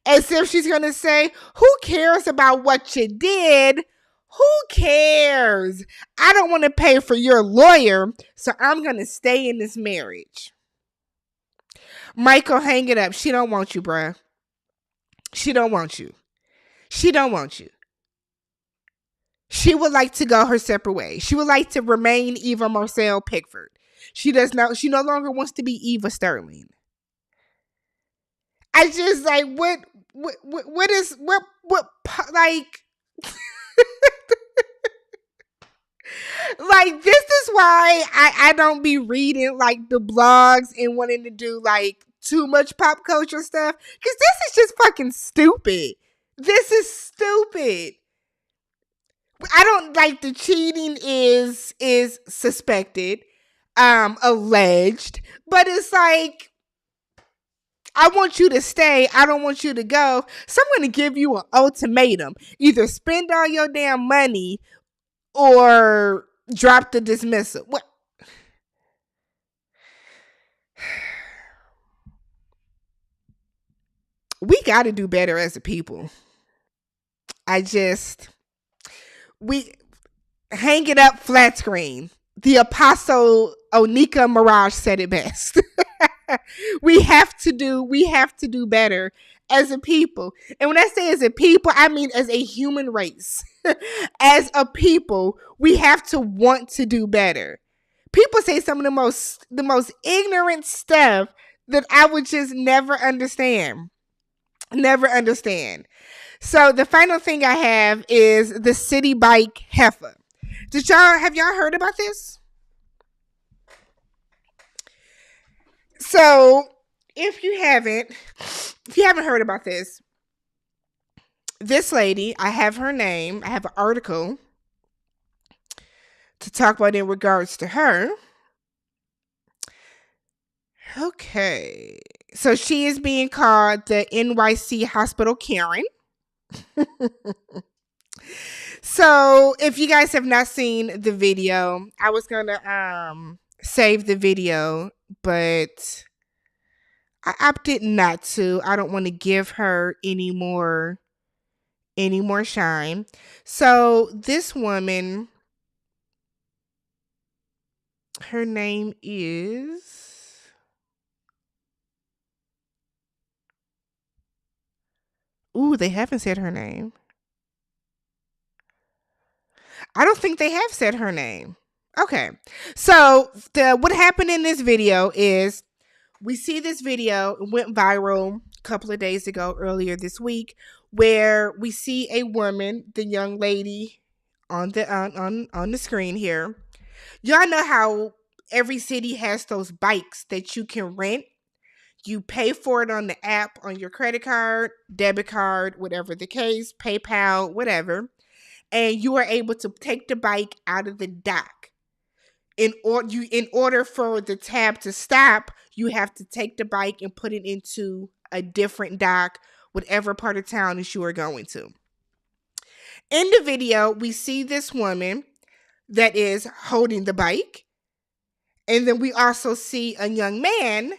As if she's going to say, who cares about what you did? Who cares? I don't want to pay for your lawyer, so I'm going to stay in this marriage. Michael, hang it up. She don't want you, bruh. She don't want you. She don't want you. She would like to go her separate way. She would like to remain Eva Marcel Pickford. She no longer wants to be Eva Sterling. I just, like, what like, like, this is why I don't be reading, like, the blogs and wanting to do, like, too much pop culture stuff, because this is just fucking stupid. This is stupid. I don't, like, the cheating is suspected, alleged, but it's like, I want you to stay. I don't want you to go. So I'm going to give you an ultimatum. Either spend all your damn money or Drop the dismissal. What? We got to do better as a people. I just, we hang it up flat screen. The apostle Onika Mirage said it best. We have to do better as a people. And when I say as a people, I mean as a human race. As a people, we have to want to do better. People say some of the most ignorant stuff that I would just never understand. Never understand. So the final thing I have is the city bike heifer. Have y'all heard about this? So if you haven't heard about this lady, I have her name. I have an article to talk about in regards to her. Okay. So she is being called the NYC Hospital Karen. So if you guys have not seen the video, I was gonna save the video, but I opted not to. I don't want to give her any more shine. So this woman, her name is, they haven't said her name. I don't think they have said her name. Okay. So what happened in this video is we see this video went viral a couple of days ago, earlier this week, where we see a woman, the young lady on the screen here. Y'all know how every city has those bikes that you can rent. You pay for it on the app, on your credit card, debit card, whatever the case, PayPal, whatever. And you are able to take the bike out of the dock. In order for the tab to stop, you have to take the bike and put it into a different dock, whatever part of town that you are going to. In the video, we see this woman that is holding the bike. And then we also see a young man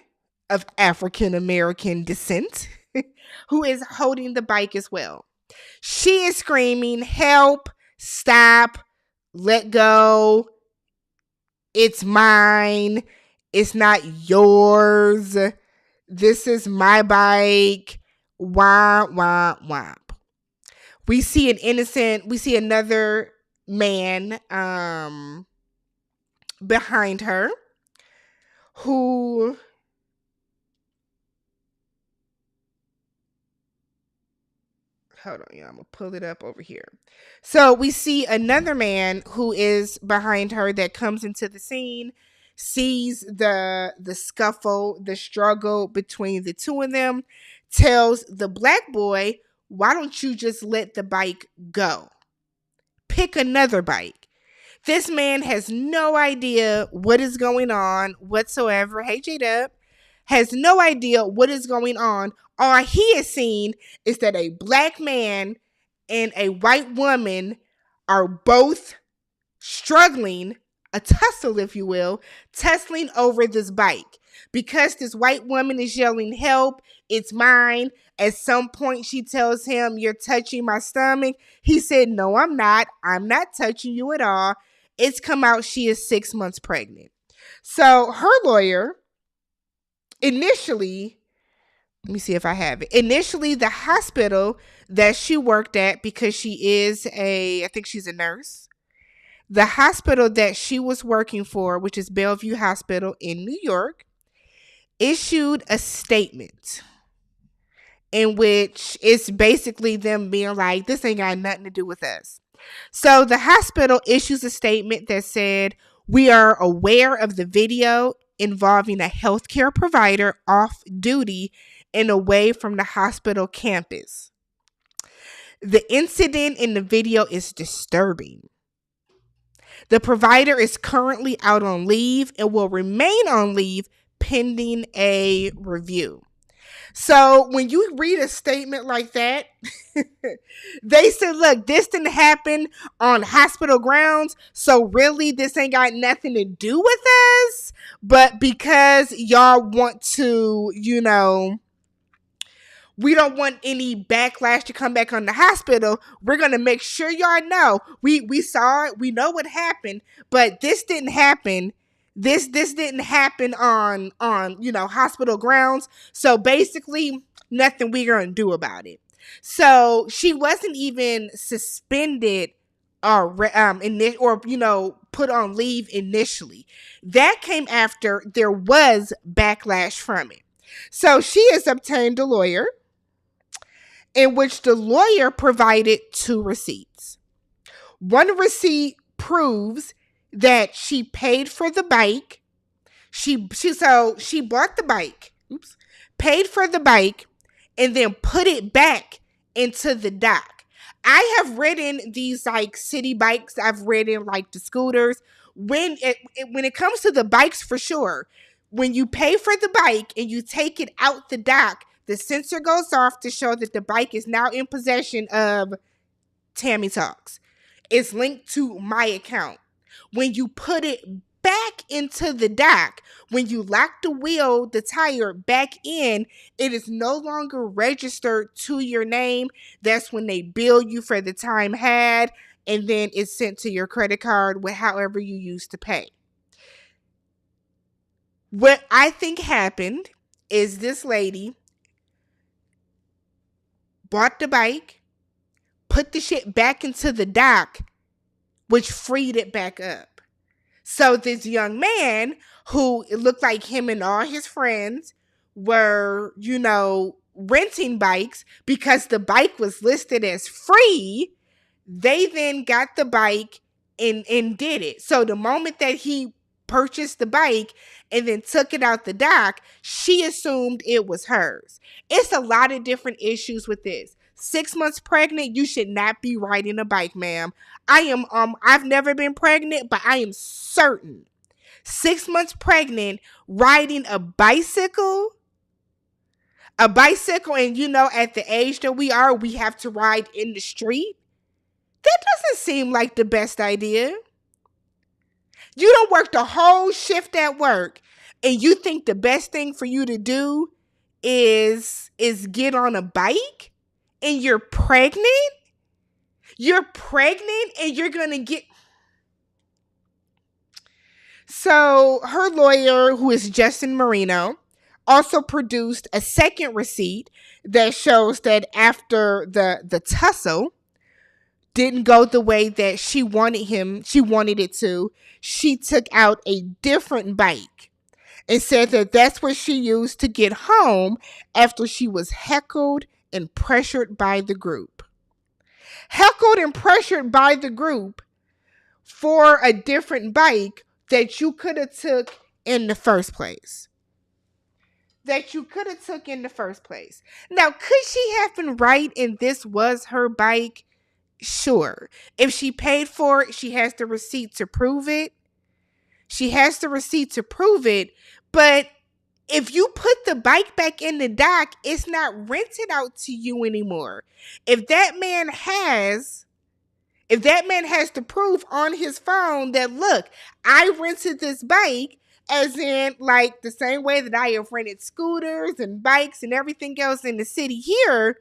of African American descent who is holding the bike as well. She is screaming, "Help, stop, let go. It's mine. It's not yours. This is my bike." Wah, wah, wah. We see another man behind her who, hold on, I'm gonna pull it up over here. So we see another man who is behind her that comes into the scene, sees the scuffle, the struggle between the two of them, tells the black boy, "Why don't you just let the bike go? Pick another bike." This man has no idea what is going on whatsoever. Hey, J-Dub. Has no idea what is going on. All he has seen is that a black man and a white woman are both struggling, a tussle, if you will, tussling over this bike. Because this white woman is yelling, "Help, it's mine." At some point, she tells him, "You're touching my stomach." He said, "No, I'm not. I'm not touching you at all." It's come out she is 6 months pregnant. So her lawyer, initially, let me see if I have it. Initially, the hospital that she worked at, because I think she's a nurse. The hospital that she was working for, which is Bellevue Hospital in New York, issued a statement in which it's basically them being like, "This ain't got nothing to do with us." So the hospital issues a statement that said, "We are aware of the video involving a healthcare provider off duty and away from the hospital campus. The incident in the video is disturbing. The provider is currently out on leave and will remain on leave pending a review." So when you read a statement like that, they said, look, this didn't happen on hospital grounds. So really, this ain't got nothing to do with us. But because y'all want to, we don't want any backlash to come back on the hospital. We're gonna make sure y'all know we saw it. We know what happened, but this didn't happen. This didn't happen on hospital grounds. So basically, nothing we're gonna do about it. So she wasn't even suspended or put on leave initially. That came after there was backlash from it. So she has obtained a lawyer, in which the lawyer provided 2 receipts. One receipt proves that she paid for the bike. She bought the bike, paid for the bike, and then put it back into the dock. I have ridden these like city bikes. I've ridden like the scooters. When it comes to the bikes, for sure, when you pay for the bike and you take it out the dock, the sensor goes off to show that the bike is now in possession of TammyTalks. It's linked to my account. When you put it back into the dock, when you lock the tire back in, it is no longer registered to your name. That's when they bill you for the time had, and then it's sent to your credit card with however you used to pay. What I think happened is this lady bought the bike, put the shit back into the dock, which freed it back up. So this young man, who it looked like him and all his friends were, renting bikes because the bike was listed as free, they then got the bike and did it. So the moment that he purchased the bike and then took it out the dock, she assumed it was hers. It's a lot of different issues with this. 6 months pregnant, you should not be riding a bike, ma'am. I've never been pregnant, but I am certain 6 months pregnant riding a bicycle, and at the age that we are, we have to ride in the street. That doesn't seem like the best idea. You don't work the whole shift at work, and you think the best thing for you to do is get on a bike, and you're pregnant? You're pregnant and you're going to get... So her lawyer, who is Justin Marino, also produced a second receipt that shows that after the tussle didn't go the way that she wanted it to, she took out a different bike and said that that's what she used to get home after she was heckled and pressured by the group. Heckled and pressured by the group for a different bike that you could have took in the first place. Now, could she have been right and this was her bike? Sure. If she paid for it, she has the receipt to prove it. But if you put the bike back in the dock, it's not rented out to you anymore. If that man has to prove on his phone that, look, I rented this bike, as in like the same way that I have rented scooters and bikes and everything else in the city here,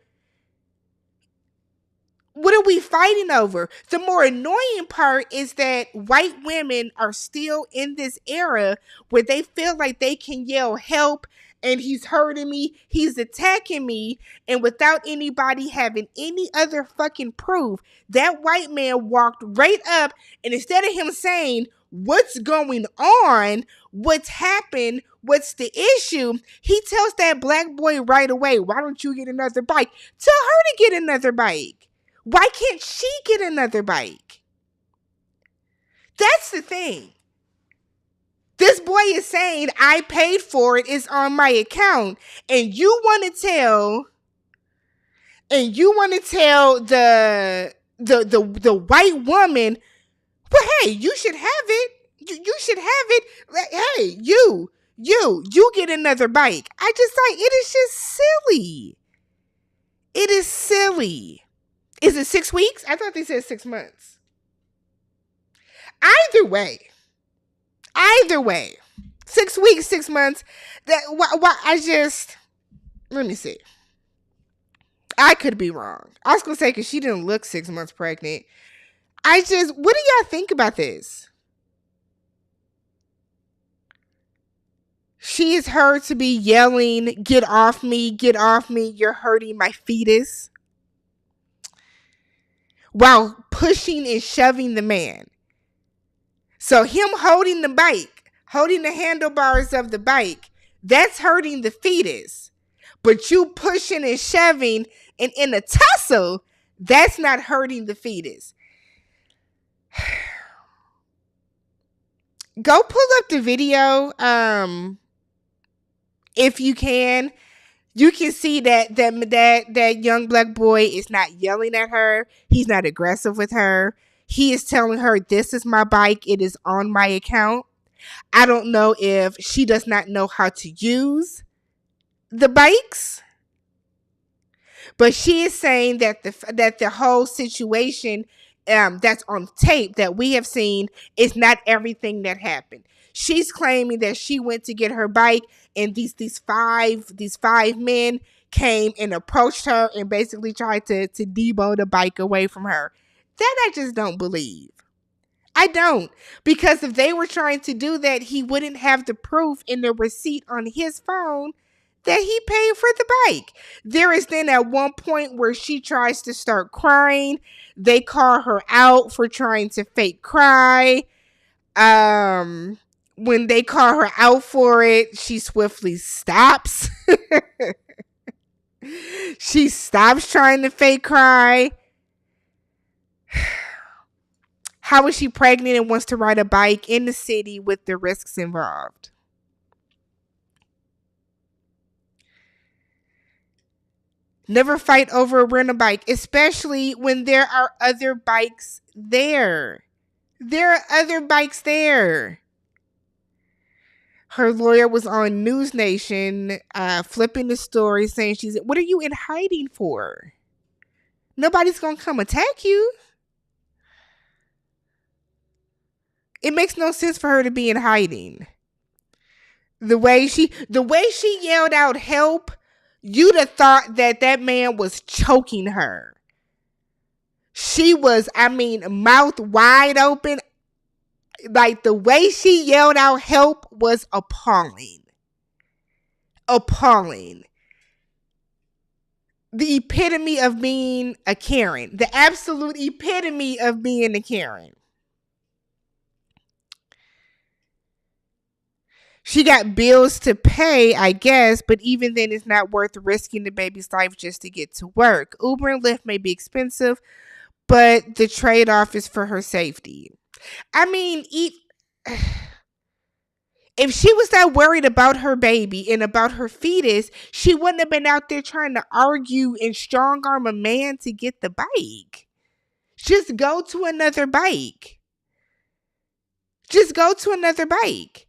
what are we fighting over? The more annoying part is that white women are still in this era where they feel like they can yell help and he's hurting me, he's attacking me, and without anybody having any other fucking proof, that white man walked right up, and instead of him saying, what's going on, what's happened, what's the issue, he tells that black boy right away, why don't you get another bike? Tell her to get another bike. Why can't she get another bike? That's the thing. This boy is saying, I paid for it, it's on my account, and you want to tell the white woman, well, hey, you should have it. You should have it. Hey, You get another bike. I just like, it is just silly. It is silly. Is it 6 weeks? I thought they said 6 months. Either way, 6 weeks, 6 months. That why I just, let me see. I could be wrong. I was gonna say because she didn't look 6 months pregnant. What do y'all think about this? She is heard to be yelling, "Get off me, get off me, you're hurting my fetus," while pushing and shoving the man. So him holding the bike, holding the handlebars of the bike, that's hurting the fetus. But you pushing and shoving and in a tussle, that's not hurting the fetus. Go pull up the video if you can. You can see that young black boy is not yelling at her. He's not aggressive with her. He is telling her, "This is my bike. It is on my account." I don't know if she does not know how to use the bikes, but she is saying that the whole situation that's on tape that we have seen is not everything that happened. She's claiming that she went to get her bike and these five men came and approached her and basically tried to debo the bike away from her. That I just don't believe. I don't. Because if they were trying to do that, he wouldn't have the proof in the receipt on his phone that he paid for the bike. There is then at one point where she tries to start crying. They call her out for trying to fake cry. When they call her out for it, she swiftly stops. She stops trying to fake cry. How is she pregnant and wants to ride a bike in the city with the risks involved? Never fight over a rental bike, especially when there are other bikes there. There are other bikes there. Her lawyer was on News Nation flipping the story saying, "What are you in hiding for? Nobody's going to come attack you." It makes no sense for her to be in hiding. The way she yelled out help, you'd have thought that man was choking her. She was, mouth wide open. Like the way she yelled out help was appalling. Appalling. The epitome of being a Karen. The absolute epitome of being a Karen. She got bills to pay, I guess, but even then it's not worth risking the baby's life just to get to work. Uber and Lyft may be expensive, but the trade-off is for her safety. If she was that worried about her baby and about her fetus, she wouldn't have been out there trying to argue and strong arm a man to get the bike. Just go to another bike. Just go to another bike.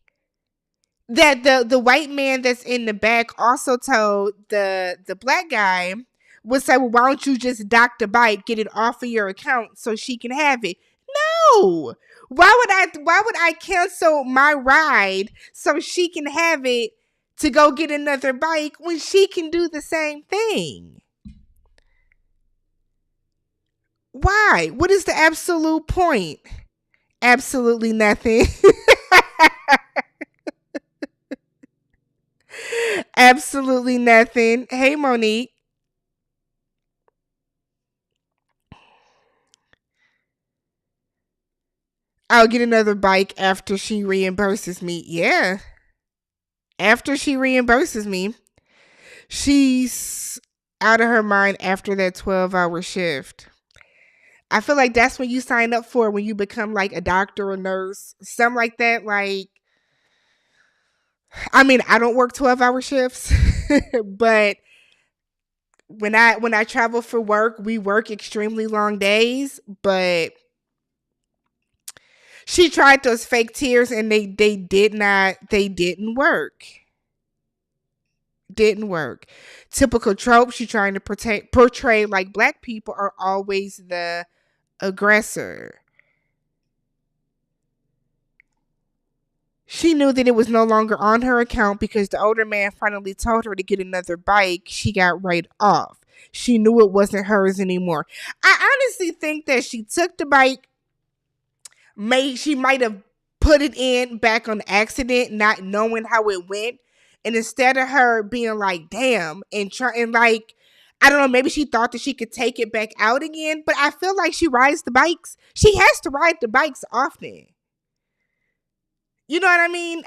That the white man that's in the back also told the black guy, would say, "Well, why don't you just dock the bike, get it off of your account so she can have it?" No. Why would I cancel my ride so she can have it to go get another bike when she can do the same thing? Why? What is the absolute point? Absolutely nothing. Absolutely nothing. Hey, Monique. I'll get another bike after she reimburses me. Yeah. After she reimburses me. She's out of her mind after that 12-hour shift. I feel like that's when you sign up for when you become like a doctor or nurse. Something like that. Like, I don't work 12-hour shifts, but when I travel for work, we work extremely long days, but She tried those fake tears and they didn't work. Didn't work. Typical trope. She trying to portray like black people are always the aggressor. She knew that it was no longer on her account because the older man finally told her to get another bike. She got right off. She knew it wasn't hers anymore. I honestly think that she took the bike. She might have put it in back on accident, not knowing how it went. And instead of her being like, damn, and trying like, I don't know, maybe she thought that she could take it back out again. But I feel like she rides the bikes. She has to ride the bikes often. You know what I mean?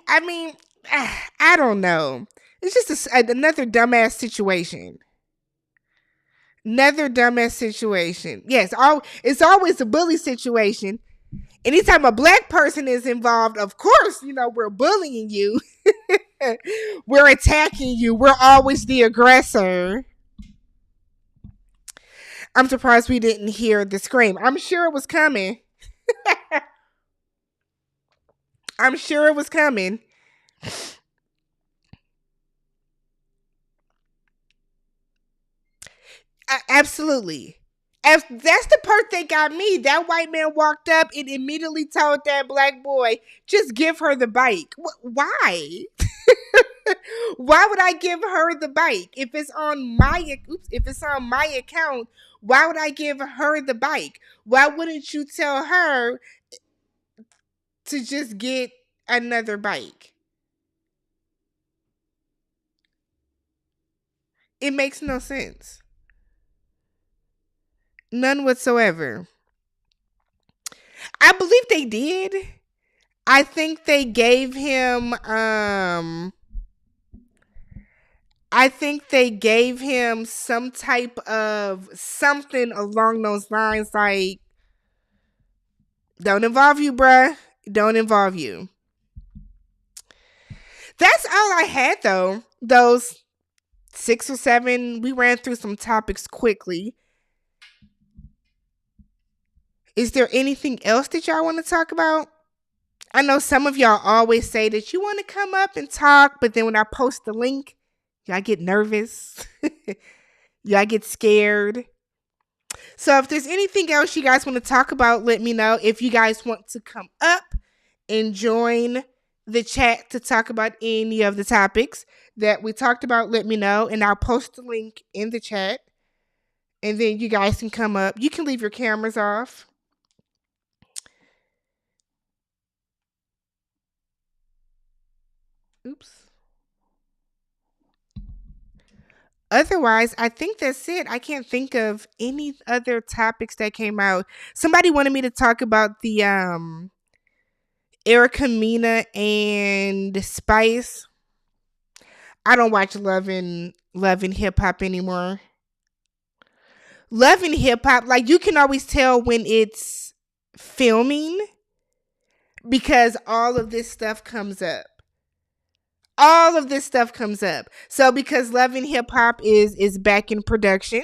I don't know. It's just another dumbass situation. Another dumbass situation. Yes, it's always a bully situation. Anytime a black person is involved, of course, we're bullying you. We're attacking you. We're always the aggressor. I'm surprised we didn't hear the scream. I'm sure it was coming. I'm sure it was coming. Absolutely. That's the part that got me. That white man walked up and immediately told that black boy, just give her the bike. Why? Why would I give her the bike? If it's on my account, why would I give her the bike? Why wouldn't you tell her to just get another bike? It makes no sense. None whatsoever. I believe they did. I think they gave him some type of something along those lines, like, don't involve you, bruh. Don't involve you. That's all I had, though. Those 6 or 7, we ran through some topics quickly. Is there anything else that y'all want to talk about? I know some of y'all always say that you want to come up and talk, but then when I post the link, y'all get nervous. Y'all get scared. So if there's anything else you guys want to talk about, let me know. If you guys want to come up and join the chat to talk about any of the topics that we talked about, let me know. And I'll post the link in the chat. And then you guys can come up. You can leave your cameras off. Oops. Otherwise, I think that's it. I can't think of any other topics that came out. Somebody wanted me to talk about the Erica Mena and Spice. I don't watch Love and Hip Hop anymore. Love and Hip Hop, like, you can always tell when it's filming because all of this stuff comes up. All of this stuff comes up. So because Love and Hip Hop is back in production.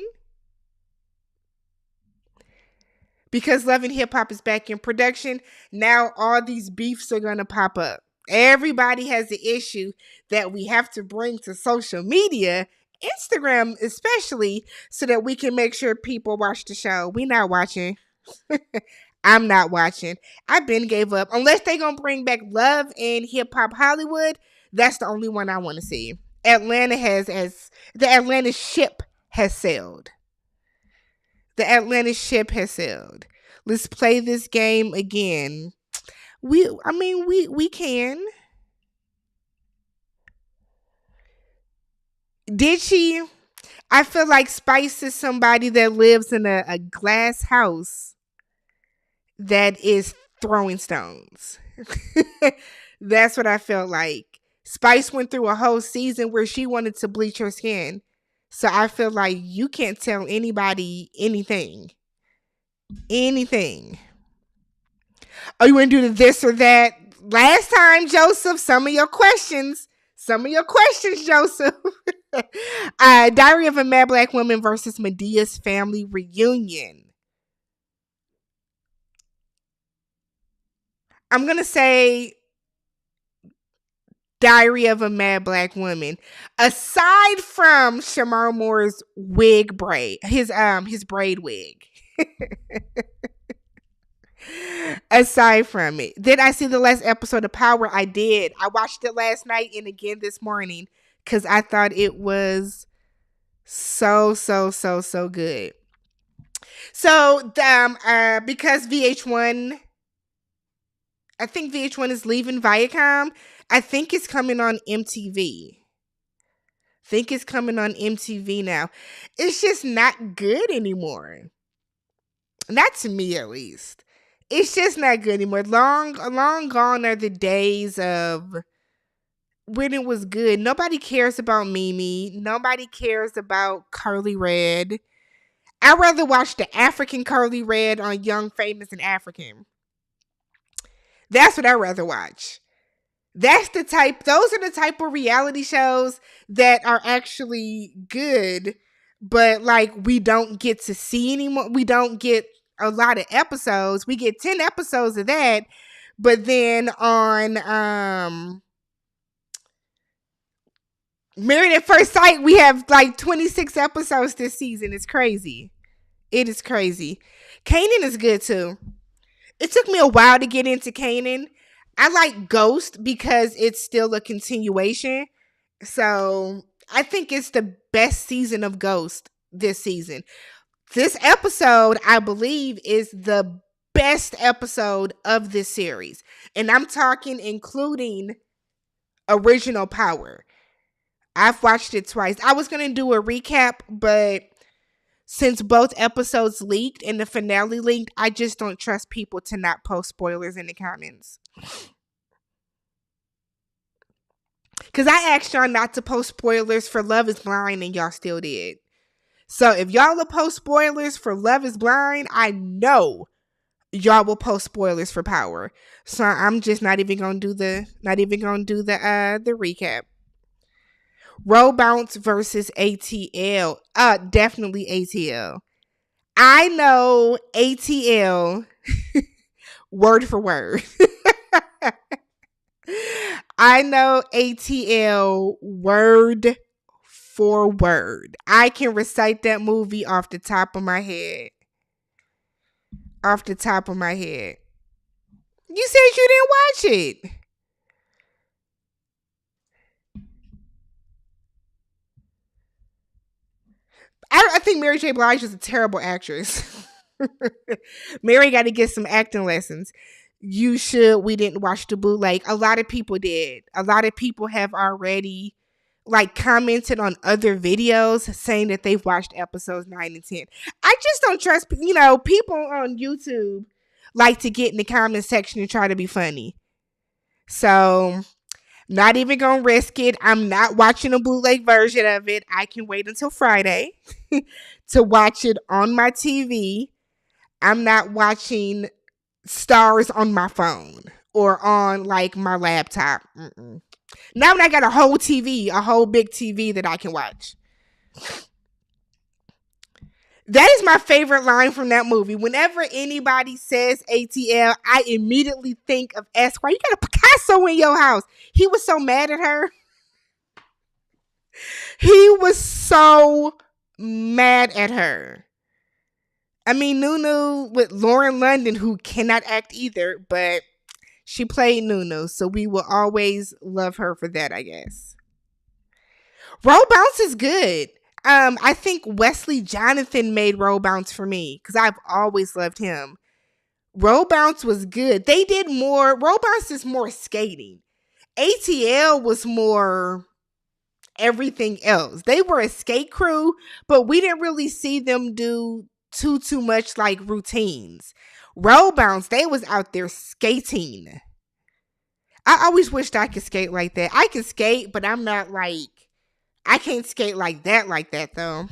Because Love and Hip Hop is back in production, now all these beefs are going to pop up. Everybody has the issue that we have to bring to social media, Instagram especially, so that we can make sure people watch the show. We not watching. I'm not watching. I been gave up. Unless they going to bring back Love and Hip Hop Hollywood, that's the only one I want to see. The Atlanta ship has sailed. The Atlanta ship has sailed. Let's play this game again. We can. Did she? I feel like Spice is somebody that lives in a glass house that is throwing stones. That's what I felt like. Spice went through a whole season where she wanted to bleach her skin. So I feel like you can't tell anybody anything. Anything. Oh, you want to do this or that? Last time, Joseph, some of your questions, Joseph. Diary of a Mad Black Woman versus Medea's Family Reunion. I'm going to say Diary of a Mad Black Woman. Aside from Shamar Moore's wig braid, his braid wig. Aside from it, did I see the last episode of Power? I did. I watched it last night and again this morning because I thought it was so good. So because VH1, I think VH1 is leaving Viacom. I think it's coming on MTV. Think it's coming on MTV now. It's just not good anymore. Not to me, at least. It's just not good anymore. Long gone are the days of when it was good. Nobody cares about Mimi. Nobody cares about Curly Red. I'd rather watch the African Curly Red on Young, Famous, and African. That's what I'd rather watch. Those are the type of reality shows that are actually good, but like we don't get to see anymore. We don't get a lot of episodes. We get 10 episodes of that, but then on Married at First Sight, we have like 26 episodes this season. It's crazy. It is crazy. Kanan is good too. It took me a while to get into Kanan. I like Ghost because it's still a continuation. So I think it's the best season of Ghost this season. This episode, I believe, is the best episode of this series. And I'm talking including original Power. I've watched it twice. I was going to do a recap, but since both episodes leaked and the finale leaked, I just don't trust people to not post spoilers in the comments. Because I asked y'all not to post spoilers for Love is Blind and y'all still did. So if y'all will post spoilers for Love is Blind, I know y'all will post spoilers for Power. So I'm just not even gonna do the recap. Roll Bounce versus ATL. Definitely ATL. I know ATL word for word. I know ATL word for word. I can recite that movie off the top of my head. Off the top of my head. You said you didn't watch it. I think Mary J. Blige is a terrible actress. Mary got to get some acting lessons. You should. We didn't watch the bootleg. A lot of people did. A lot of people have already like commented on other videos saying that they've watched episodes 9 and 10. I just don't trust, people on YouTube like to get in the comment section and try to be funny. So, not even gonna risk it. I'm not watching a bootleg version of it. I can wait until Friday to watch it on my TV. I'm not watching Stars on my phone or on like my laptop. Now I got a whole TV, a whole big TV that I can watch. That is my favorite line from that movie. Whenever anybody says ATL, I immediately think of Esquire. You got a Picasso in your house. He was so mad at her. He was so mad at her. I mean, Nunu with Lauren London, who cannot act either, but she played Nunu, so we will always love her for that, I guess. Roll Bounce is good. I think Wesley Jonathan made Roll Bounce for me because I've always loved him. Roll Bounce was good. They did more. Roll Bounce is more skating. ATL was more everything else. They were a skate crew, but we didn't really see them do too much like routines. Roll Bounce, they was out there skating. I always wished I could skate like that. I can skate, but I'm not like, I can't skate like that though.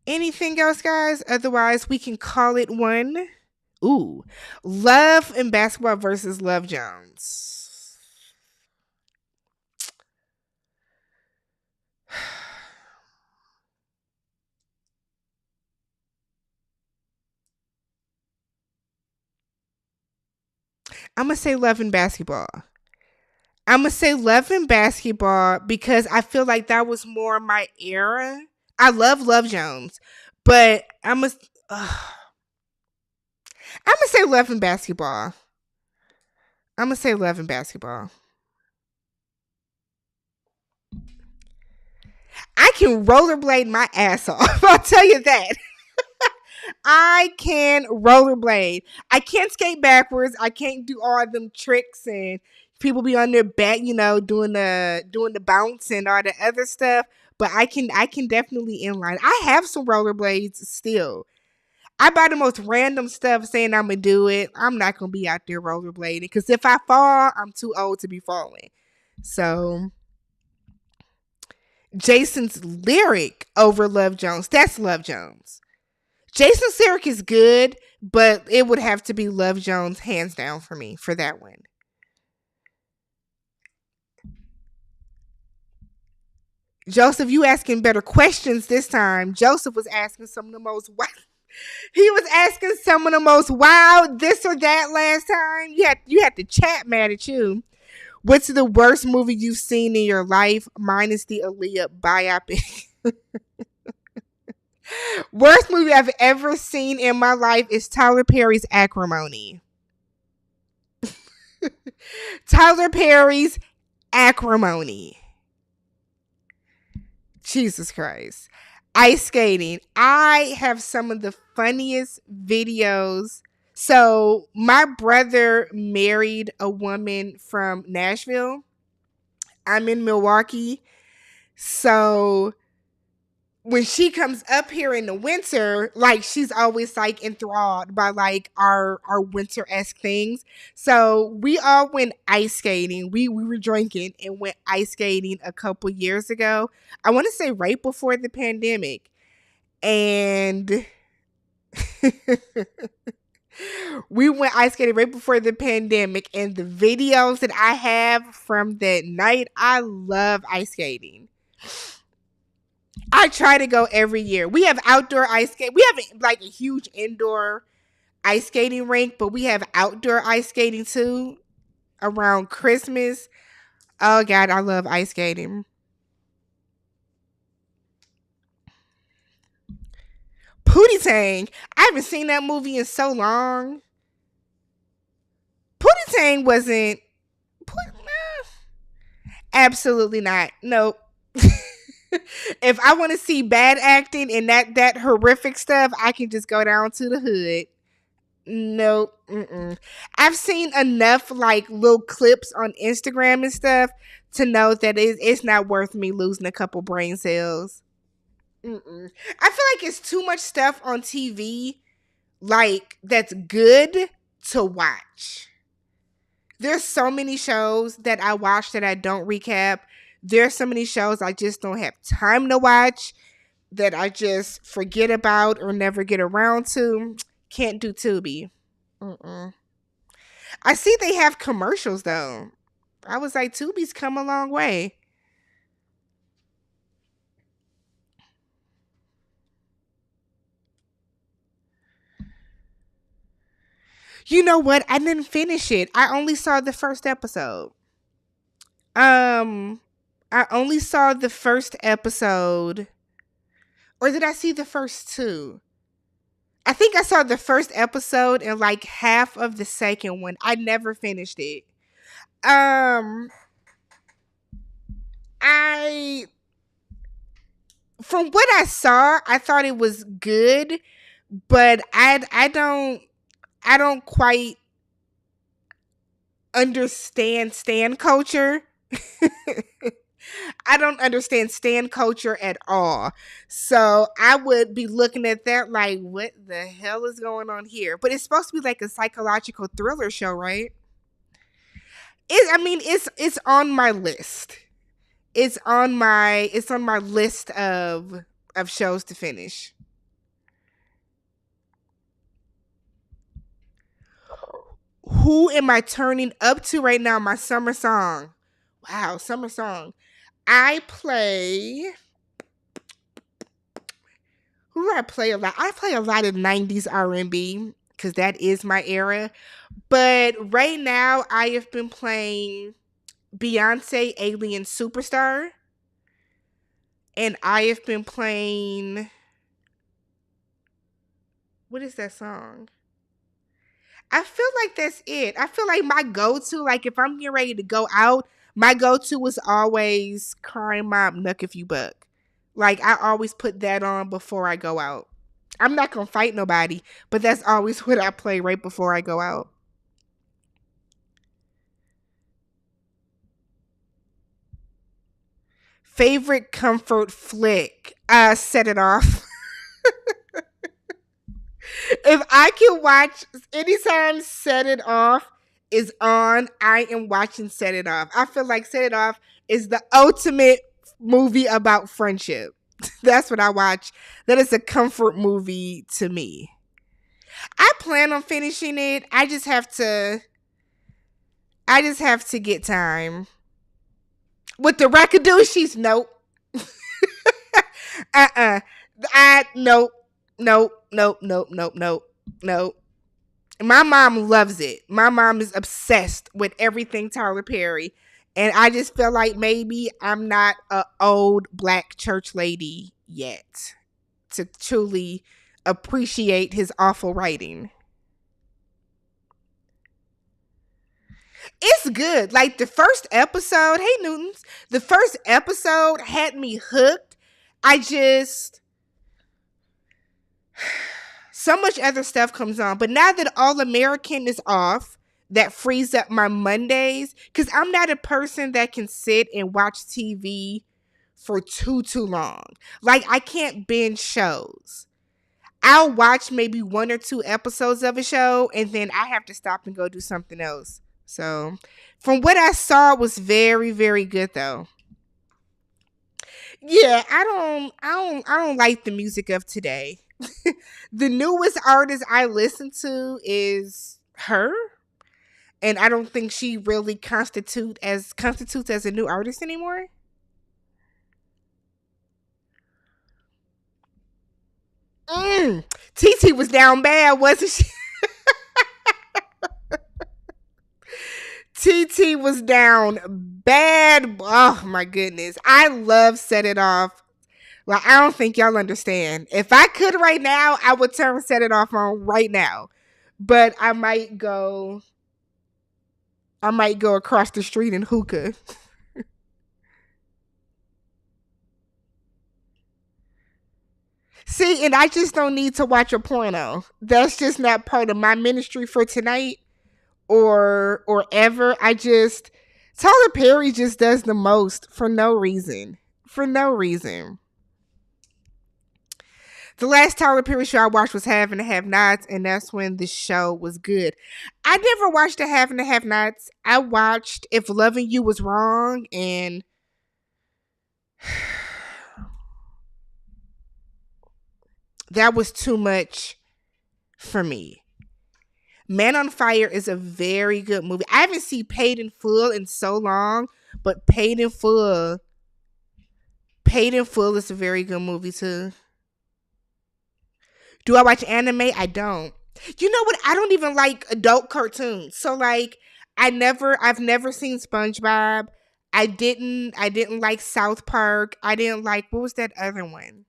Anything else, guys? Otherwise, we can call it one. Ooh, Love and Basketball versus Love Jones. I'm gonna say Love and Basketball. I'm gonna say Love and Basketball because I feel like that was more my era. I love Jones, but I'm gonna say Love and Basketball. I'm gonna say Love and Basketball. I can rollerblade my ass off. I'll tell you that. I can rollerblade. I can't skate backwards. I can't do all them tricks and people be on their back, doing the bounce and all the other stuff. But I can definitely inline. I have some rollerblades still. I buy the most random stuff saying I'm gonna do it. I'm not gonna be out there rollerblading because if I fall, I'm too old to be falling. So Jason's lyric over Love Jones. That's Love Jones. Jason's lyric is good, but it would have to be Love Jones hands down for me for that one. Joseph, you asking better questions this time. Joseph was asking some of the most wild. He was asking some of the most wild this or that last time. You had the chat mad at you. What's the worst movie you've seen in your life? Mine is the Aaliyah biopic. Worst movie I've ever seen in my life is Tyler Perry's Acrimony. Tyler Perry's Acrimony. Jesus Christ. Ice skating. I have some of the funniest videos. So, my brother married a woman from Nashville. I'm in Milwaukee. So, when she comes up here in the winter, like she's always like enthralled by like our winter-esque things. So we all went ice skating. We were drinking and went ice skating a couple years ago. I want to say right before the pandemic. And we went ice skating right before the pandemic. And the videos that I have from that night, I love ice skating. I try to go every year. We have outdoor ice skate. We have like a huge indoor ice skating rink, but we have outdoor ice skating too around Christmas. Oh God, I love ice skating. Pootie Tang. I haven't seen that movie in so long. Pootie Tang wasn't. Absolutely not. Nope. If I want to see bad acting and that horrific stuff, I can just go down to the hood. Nope. Mm-mm. I've seen enough like little clips on Instagram and stuff to know that it's not worth me losing a couple brain cells. Mm-mm. I feel like it's too much stuff on TV like that's good to watch. There's so many shows that I watch that I don't recap. There's so many shows I just don't have time to watch that I just forget about or never get around to. Can't do Tubi. Mm-mm. I see they have commercials though. I was like, Tubi's come a long way. You know what? I didn't finish it. I only saw the first episode. Um, I only saw the first episode. Or did I see the first two? I think I saw the first episode and like half of the second one. I never finished it. Um, I from what I saw, I thought it was good, but I don't quite understand stan culture. I don't understand stan culture at all. So I would be looking at that like, what the hell is going on here? But it's supposed to be like a psychological thriller show, right? It's on my list. It's on my list of shows to finish. Who am I turning up to right now? My summer song. Wow, summer song. I play. Who do I play a lot? I play a lot of 90s R&B because that is my era. But right now, I have been playing Beyonce Alien Superstar, and I have been playing. What is that song? I feel like that's it. I feel like my go to, like if I'm getting ready to go out, my go to was always Crime Mob Nuck If You Buck. Like I always put that on before I go out. I'm not gonna fight nobody, but that's always what I play right before I go out. Favorite comfort flick? Set It Off. If I can watch anytime Set It Off is on, I am watching Set It Off. I feel like Set It Off is the ultimate movie about friendship. That's what I watch. That is a comfort movie to me. I plan on finishing it. I just have to get time. With the Rakadooshis, nope. uh-uh. I nope. Nope. Nope. Nope. Nope. Nope. Nope. My mom loves it. My mom is obsessed with everything Tyler Perry. And I just feel like maybe I'm not a old black church lady yet to truly appreciate his awful writing. It's good. Like the first episode, hey Newtons, the first episode had me hooked. I just so much other stuff comes on. But now that All American is off, that frees up my Mondays. Because I'm not a person that can sit and watch TV for too long. Like I can't binge shows. I'll watch maybe one or two episodes of a show and then I have to stop and go do something else. So from what I saw, it was very, very good though. Yeah, I don't like the music of today. The newest artist I listen to is her, and I don't think she really constitutes as a new artist anymore. TT was down bad, wasn't she? TT was down bad. Oh my goodness. I love Set It Off. Like I don't think y'all understand. If I could right now, I would turn Set It Off on right now. But I might go across the street in hookah. See, and I just don't need to watch a porno. That's just not part of my ministry for tonight or ever. Tyler Perry just does the most for no reason. For no reason. The last Tyler Perry show I watched was Have and Have Nots, and that's when the show was good. I never watched the Have and Have Nots. I watched If Loving You Was Wrong, and that was too much for me. Man on Fire is a very good movie. I haven't seen Paid in Full in so long, but Paid in Full is a very good movie too. Do I watch anime? I don't. You know what? I don't even like adult cartoons. So like I've never seen SpongeBob. I didn't like South Park. I didn't like what was that other one?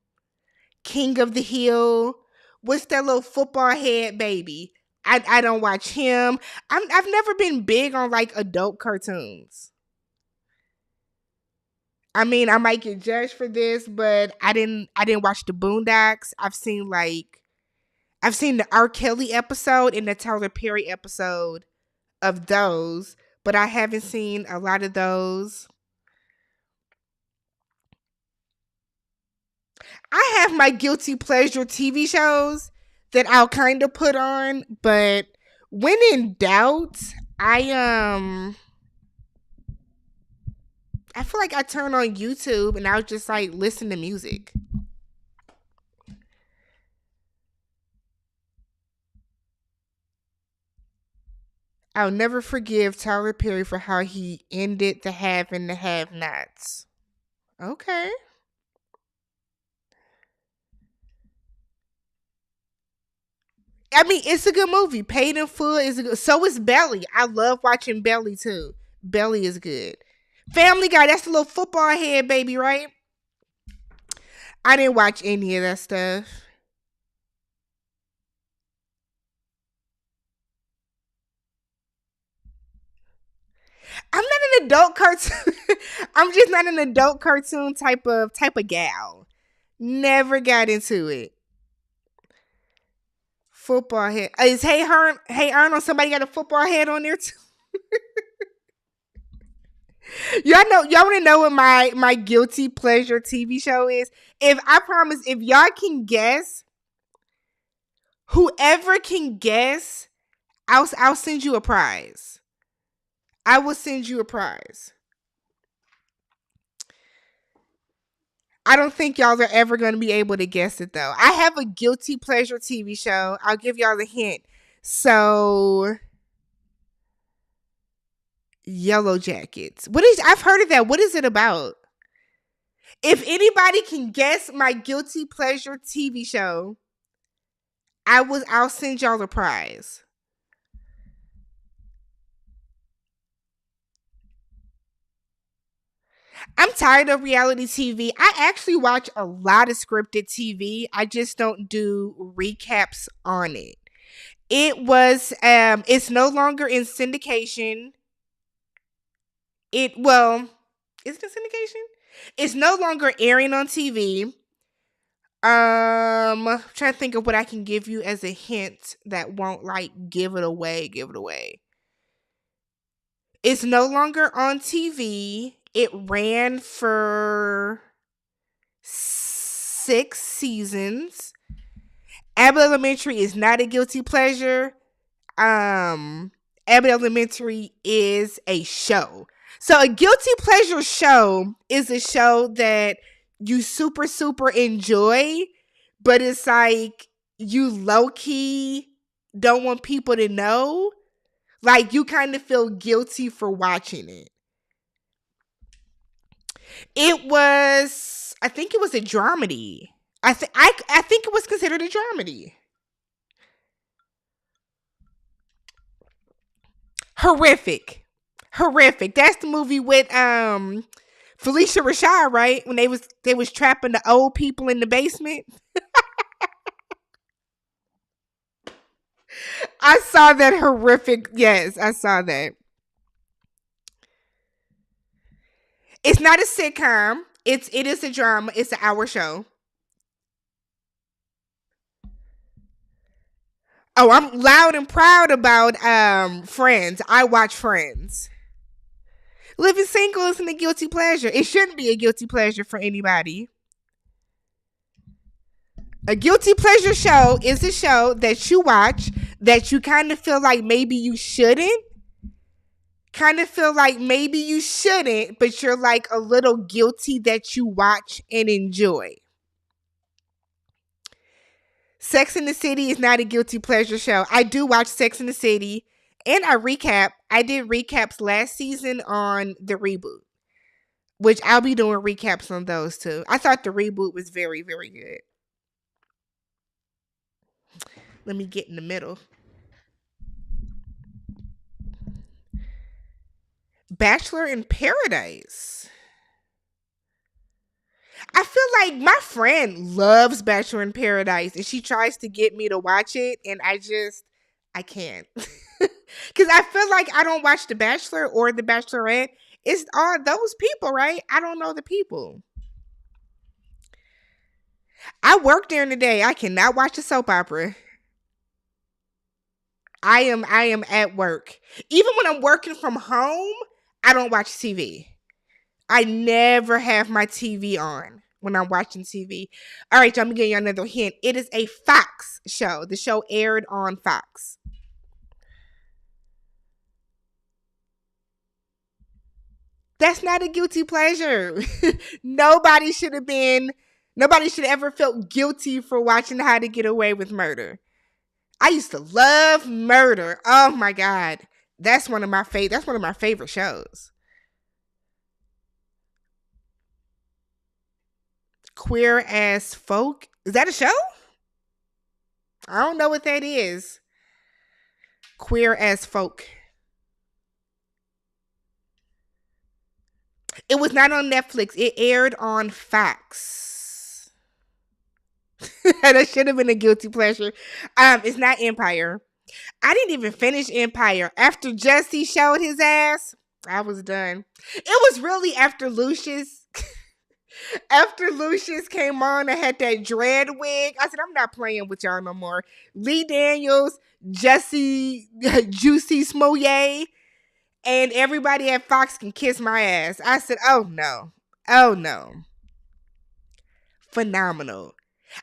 King of the Hill. What's that little football head baby? I don't watch him. I've never been big on like adult cartoons. I mean, I might get judged for this, but I didn't watch the Boondocks. I've seen the R. Kelly episode and the Tyler Perry episode of those, but I haven't seen a lot of those. I have my guilty pleasure TV shows that I'll kind of put on, but when in doubt, I I feel like I turn on YouTube and I'll just like listen to music. I'll never forgive Tyler Perry for how he ended the have and the have nots. Okay. I mean, it's a good movie. Paid in Full is a good. So is Belly. I love watching Belly too. Belly is good. Family Guy. That's the little football head baby, right? I didn't watch any of that stuff. I'm not an adult cartoon. I'm just not an adult cartoon type of gal. Never got into it. Football head. Is Hey Arnold, somebody got a football head on there too? Y'all want to know what my guilty pleasure TV show is? If I promise, if y'all can guess, whoever can guess, I'll send you a prize. I will send you a prize. I don't think y'all are ever going to be able to guess it though. I have a guilty pleasure TV show. I'll give y'all the hint. So, Yellow Jackets. I've heard of that. What is it about? If anybody can guess my guilty pleasure TV show, I'll send y'all the prize. I'm tired of reality TV. I actually watch a lot of scripted TV. I just don't do recaps on it. It's no longer in syndication. Is it in syndication? It's no longer airing on TV. Trying to think of what I can give you as a hint that won't like give it away. Give it away. It's no longer on TV. It ran for 6 seasons. Abbott Elementary is not a guilty pleasure. Abbott Elementary is a show. So a guilty pleasure show is a show that you super, super enjoy, but it's like you low key don't want people to know. Like you kind of feel guilty for watching it. I think it was a dramedy. I think it was considered a dramedy. Horrific. Horrific. That's the movie with Felicia Rashad, right? When they was trapping the old people in the basement. I saw that horrific. Yes, I saw that. It's not a sitcom. It is a drama. It's an hour show. Oh, I'm loud and proud about Friends. I watch Friends. Living single isn't a guilty pleasure. It shouldn't be a guilty pleasure for anybody. A guilty pleasure show is a show that you watch that you kind of feel like maybe you shouldn't. Kind of feel like maybe you shouldn't, but you're like a little guilty that you watch and enjoy. Sex in the City is not a guilty pleasure show. I do watch Sex in the City and I recap. I did recaps last season on the reboot, which I'll be doing recaps on those too. I thought the reboot was very, very good. Let me get in the middle. Bachelor in Paradise. I feel like my friend loves Bachelor in Paradise and she tries to get me to watch it and I can't. Cuz I feel like I don't watch The Bachelor or The Bachelorette. It's all those people, right? I don't know the people. I work during the day. I cannot watch a soap opera. I am at work. Even when I'm working from home, I don't watch TV. I never have my TV on when I'm watching TV. All right, y'all, I'm gonna give you another hint. It is a Fox show. The show aired on Fox. That's not a guilty pleasure. nobody should have been, Nobody should ever felt guilty for watching How to Get Away with Murder. I used to love Murder. Oh my God. That's one of my favorite shows. Queer as Folk. Is that a show? I don't know what that is. Queer as folk. It was not on Netflix. It aired on Fox. That should have been a guilty pleasure. It's not Empire. I didn't even finish Empire. After Jesse showed his ass, I was done. It was really after Lucius. After Lucius came on and had that dread wig, I said, I'm not playing with y'all no more. Lee Daniels, Jesse, Juicy Smollett, and everybody at Fox can kiss my ass. I said, oh no. Oh no. Phenomenal.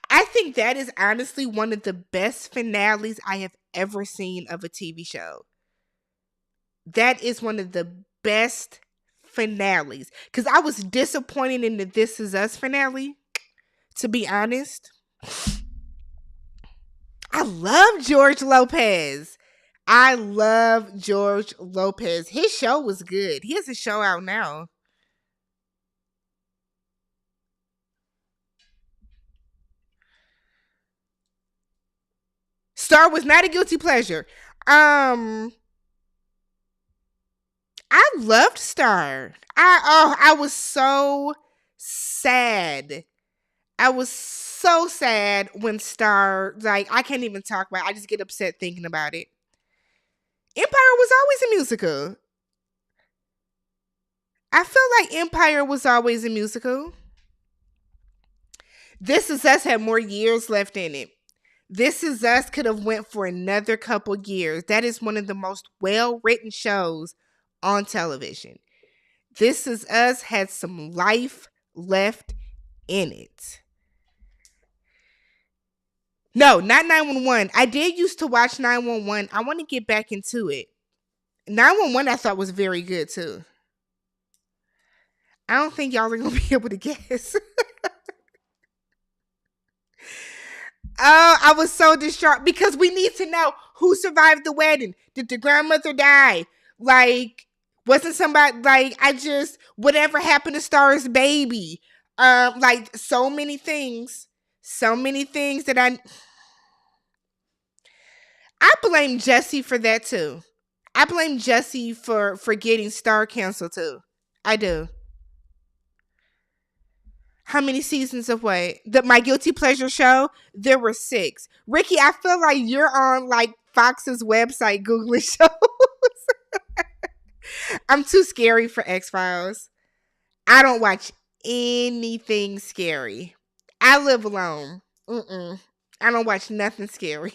I think that is honestly one of the best finales I have ever seen of a TV show. That is one of the best finales. Because I was disappointed in the This Is Us finale, to be honest. I love George Lopez. I love George Lopez. His show was good. He has a show out now. Star was not a guilty pleasure. I loved Star. I was so sad. I was so sad when Star, like, I can't even talk about it. I just get upset thinking about it. Empire was always a musical. I feel like Empire was always a musical. This Is Us had more years left in it. This Is Us could have went for another couple years. That is one of the most well-written shows on television. This Is Us had some life left in it. No, not 911. I did used to watch 911. I want to get back into it. 911 I thought was very good too. I don't think y'all are going to be able to guess. Oh, I was so distraught because we need to know who survived the wedding. Did the grandmother die? Like, wasn't somebody, like, whatever happened to Star's baby? Like, so many things that I blame Jesse for that too. I blame Jesse for getting Star canceled too. I do. How many seasons of what? My guilty pleasure show? There were 6. Ricky, I feel like you're on like Fox's website Googling shows. I'm too scary for X-Files. I don't watch anything scary. I live alone. I don't watch nothing scary.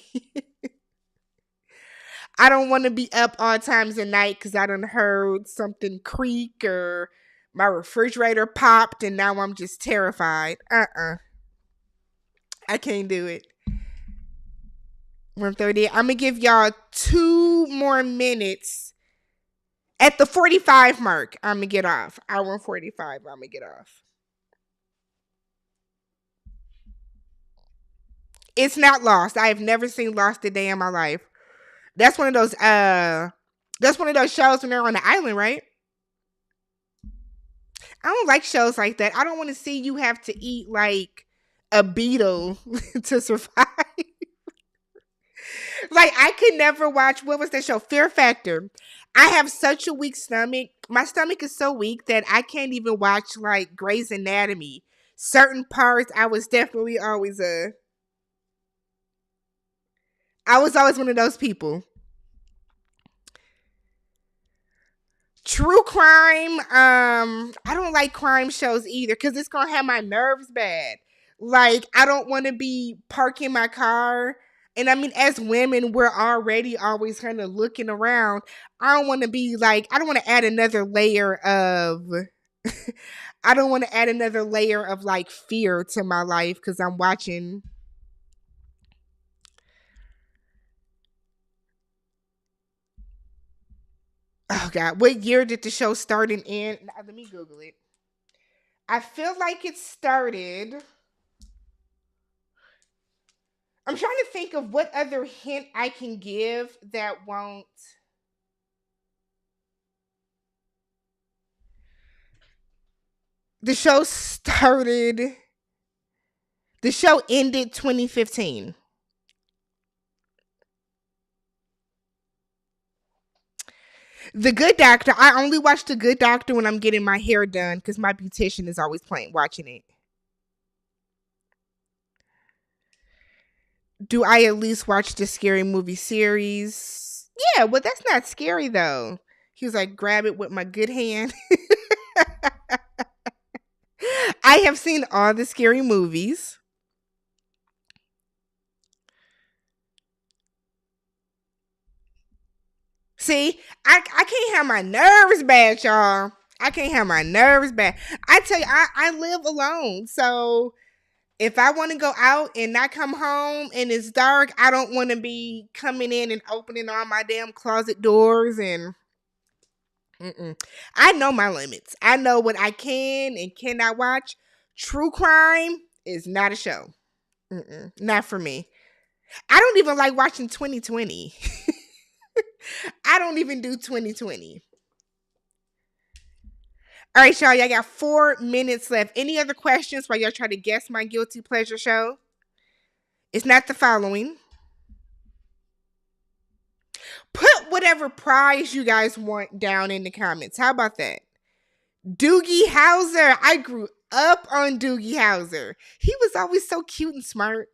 I don't want to be up all times of night because I done heard something creak or my refrigerator popped and now I'm just terrified. I can't do it. 1:30. I'm going to give y'all 2 more minutes. At the 45 mark, I'm going to get off. Hour and 45, I'm going to get off. It's not Lost. I have never seen Lost a day in my life. That's one of those shows when they're on the island, right? I don't like shows like that. I don't want to see you have to eat like a beetle to survive. Like, I could never watch, what was that show? Fear Factor. I have such a weak stomach. My stomach is so weak that I can't even watch like Grey's Anatomy. Certain parts, I was always one of those people. True crime, I don't like crime shows either because it's gonna have my nerves bad. Like, I don't want to be parking my car. And I mean, as women, we're already always kind of looking around. I don't want to be like, I don't want to add another layer of, I don't want to add another layer of like fear to my life because I'm watching. Oh God, what year did the show start and end? Let me Google it. I feel like it started. I'm trying to think of what other hint I can give that won't. The show started. The show ended 2015. The Good Doctor. I only watch The Good Doctor when I'm getting my hair done because my beautician is always playing watching it. Do I at least watch the Scary Movie series? Yeah, well, that's not scary though. He was like, grab it with my good hand. I have seen all the Scary Movies. See, I can't have my nerves bad, y'all. I can't have my nerves bad. I tell you, I live alone. So if I want to go out and not come home and it's dark, I don't want to be coming in and opening all my damn closet doors and I know my limits. I know what I can and cannot watch. True crime is not a show. Not for me. I don't even like watching 2020. I don't even do 2020. All right, y'all got 4 minutes left. Any other questions while y'all try to guess my guilty pleasure show? It's not the following. Put whatever prize you guys want down in the comments. How about that? Doogie Howser. I grew up on Doogie Howser. He was always so cute and smart.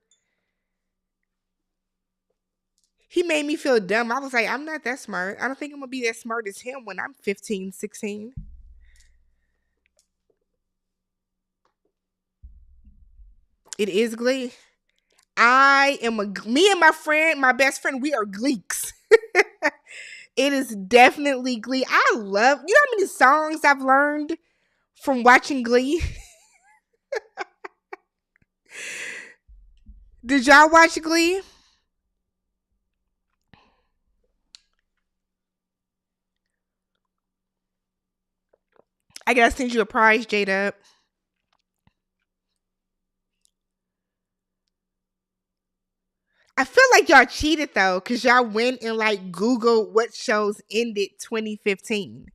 He made me feel dumb. I was like, I'm not that smart. I don't think I'm going to be that smart as him when I'm 15, 16. It is Glee. Me and my best friend, we are Gleeks. It is definitely Glee. I love, you know how many songs I've learned from watching Glee? Did y'all watch Glee? I gotta send you a prize, J-Dub. I feel like y'all cheated though, because y'all went and like Googled what shows ended 2015.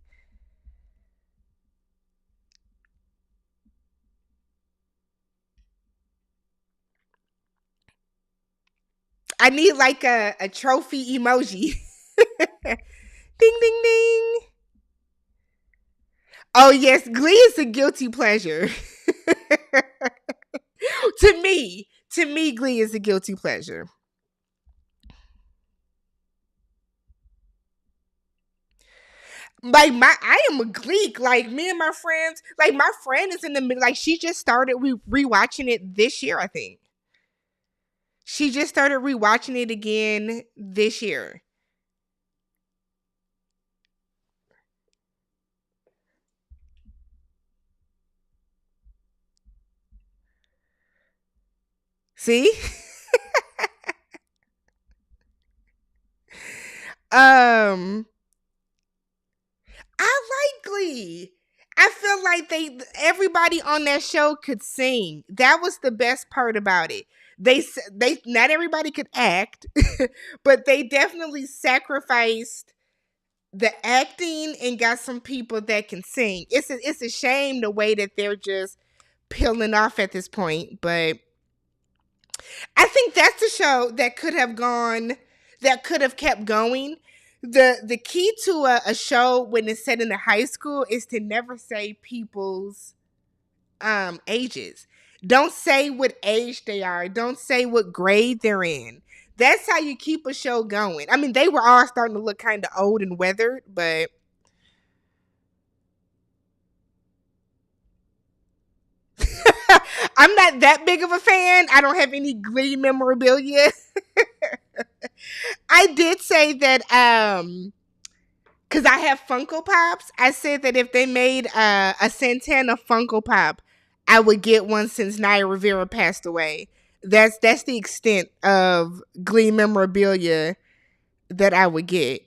I need like a trophy emoji. Ding ding ding. Oh yes, Glee is a guilty pleasure. To me, Glee is a guilty pleasure. Like I am a Gleek. Like me and my friends, like my friend is in the middle. Like she just started rewatching it this year. I think she just started rewatching it again this year. See, um, I like Glee. I feel like everybody on that show could sing. That was the best part about it. They not everybody could act, but they definitely sacrificed the acting and got some people that can sing. It's a shame the way that they're just peeling off at this point, but I think that's a show that could have kept going. The key to a show when it's set in a high school is to never say people's ages. Don't say what age they are. Don't say what grade they're in. That's how you keep a show going. I mean, they were all starting to look kind of old and weathered, but I'm not that big of a fan. I don't have any Glee memorabilia. I did say that because I have Funko Pops. I said that if they made a Santana Funko Pop, I would get one since Naya Rivera passed away. That's the extent of Glee memorabilia that I would get.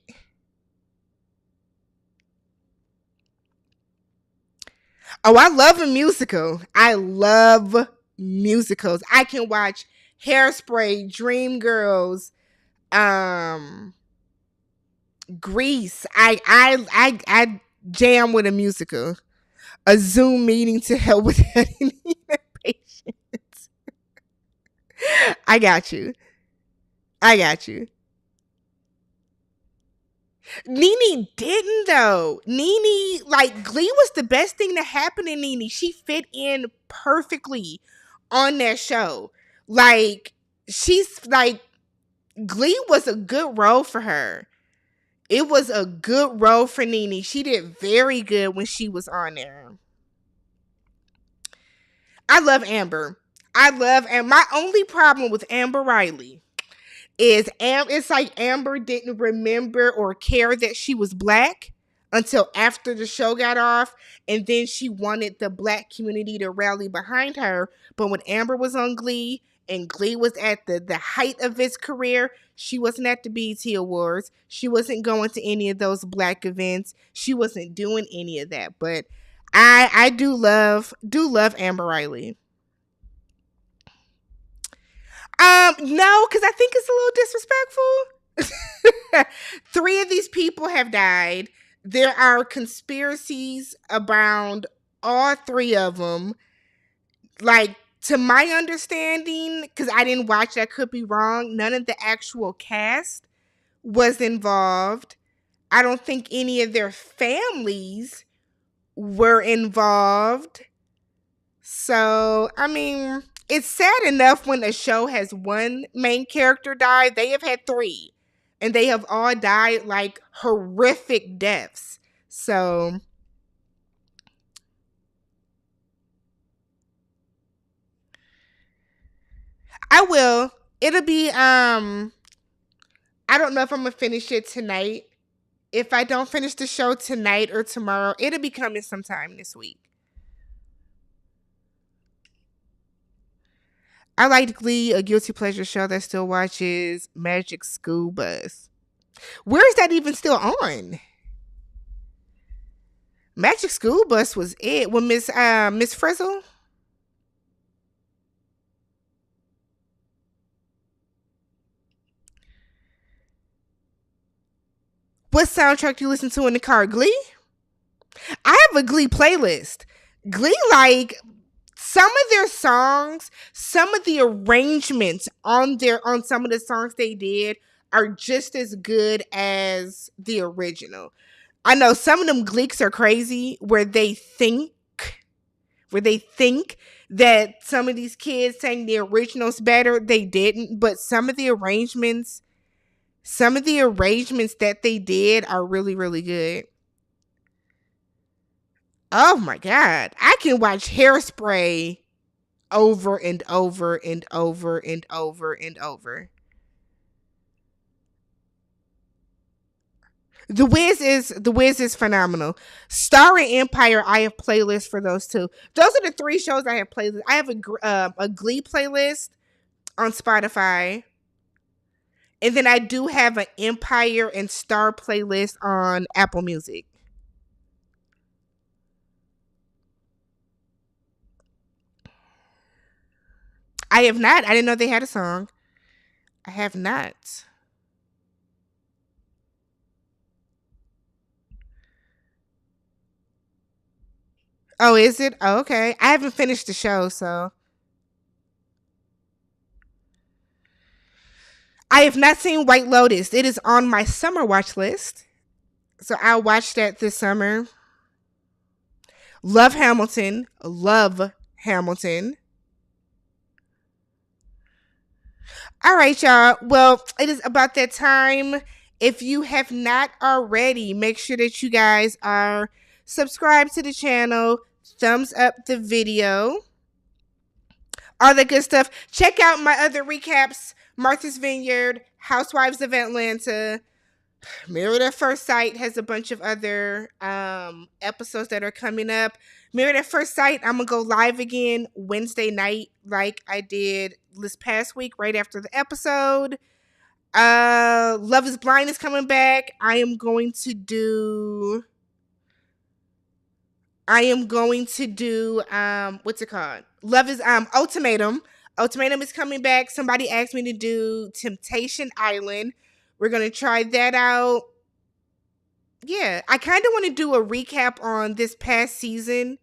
Oh, I love a musical. I love musicals. I can watch Hairspray, Dreamgirls, um, Grease. I jam with a musical. A Zoom meeting to help with editing patience. I got you. I got you. Nene didn't though. Nene, like Glee was the best thing to happen to Nene. She fit in perfectly on that show. Like she's like Glee was a good role for her. It was a good role for Nene. She did very good when she was on there. I love Amber. And my only problem with Amber Riley is it's like Amber didn't remember or care that she was black until after the show got off, and then she wanted the black community to rally behind her. But when Amber was on Glee and Glee was at the height of its career, she wasn't at the BET Awards. She wasn't going to any of those black events. She wasn't doing any of that. But I do love Amber Riley. No, because I think it's a little disrespectful. Three of these people have died. There are conspiracies around all three of them. Like, to my understanding, because I didn't watch, I could be wrong, none of the actual cast was involved. I don't think any of their families were involved. So, I mean, it's sad enough when a show has one main character die. They have had three, and they have all died like horrific deaths. So, I will. It'll be I don't know if I'm gonna finish it tonight. If I don't finish the show tonight or tomorrow, it'll be coming sometime this week. I liked Glee, a guilty pleasure show that still watches Magic School Bus. Where is that even still on? Magic School Bus was it when Miss Frizzle. What soundtrack do you listen to in the car? Glee? I have a Glee playlist. Glee, like some of their songs, some of the arrangements on some of the songs they did are just as good as the original. I know some of them Gleeks are crazy where they think that some of these kids sang the originals better. They didn't, but some of the arrangements that they did are really, really good. Oh my god. I can watch Hairspray over and over and over and over and over. The Wiz is phenomenal. Star and Empire, I have playlists for those two. Those are the three shows I have playlists. I have a Glee playlist on Spotify, and then I do have an Empire and Star playlist on Apple Music. I have not. I didn't know they had a song. I have not. Oh, is it? Oh, okay. I haven't finished the show, so I have not seen White Lotus. It is on my summer watch list, so I'll watch that this summer. Love Hamilton. Love Hamilton. All right, y'all. Well, it is about that time. If you have not already, make sure that you guys are subscribed to the channel, thumbs up the video, all that good stuff. Check out my other recaps: Martha's Vineyard, Housewives of Atlanta, Married at First Sight has a bunch of other episodes that are coming up. Married at First Sight, I'm gonna go live again Wednesday night, like I did this past week, right after the episode. Love is Blind is coming back. I am going to do what's it called? Love is Ultimatum. Ultimatum is coming back. Somebody asked me to do Temptation Island. We're gonna try that out. Yeah, I kind of want to do a recap on this past season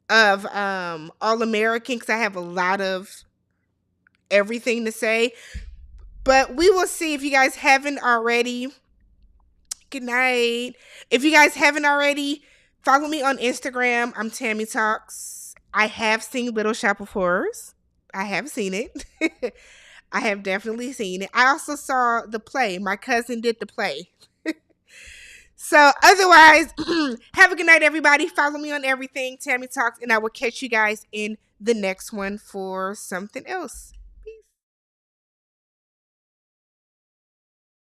of All American because I have a lot of everything to say. But we will see. If you guys haven't already, Good night. If you guys haven't already, follow me on Instagram. I'm TammyTalks. I have seen Little Shop of Horrors. I have seen it. I have definitely seen it. I also saw the play. My cousin did the play. So otherwise, have a good night, everybody. Follow me on everything, Tammy Talks, and I will catch you guys in the next one for something else.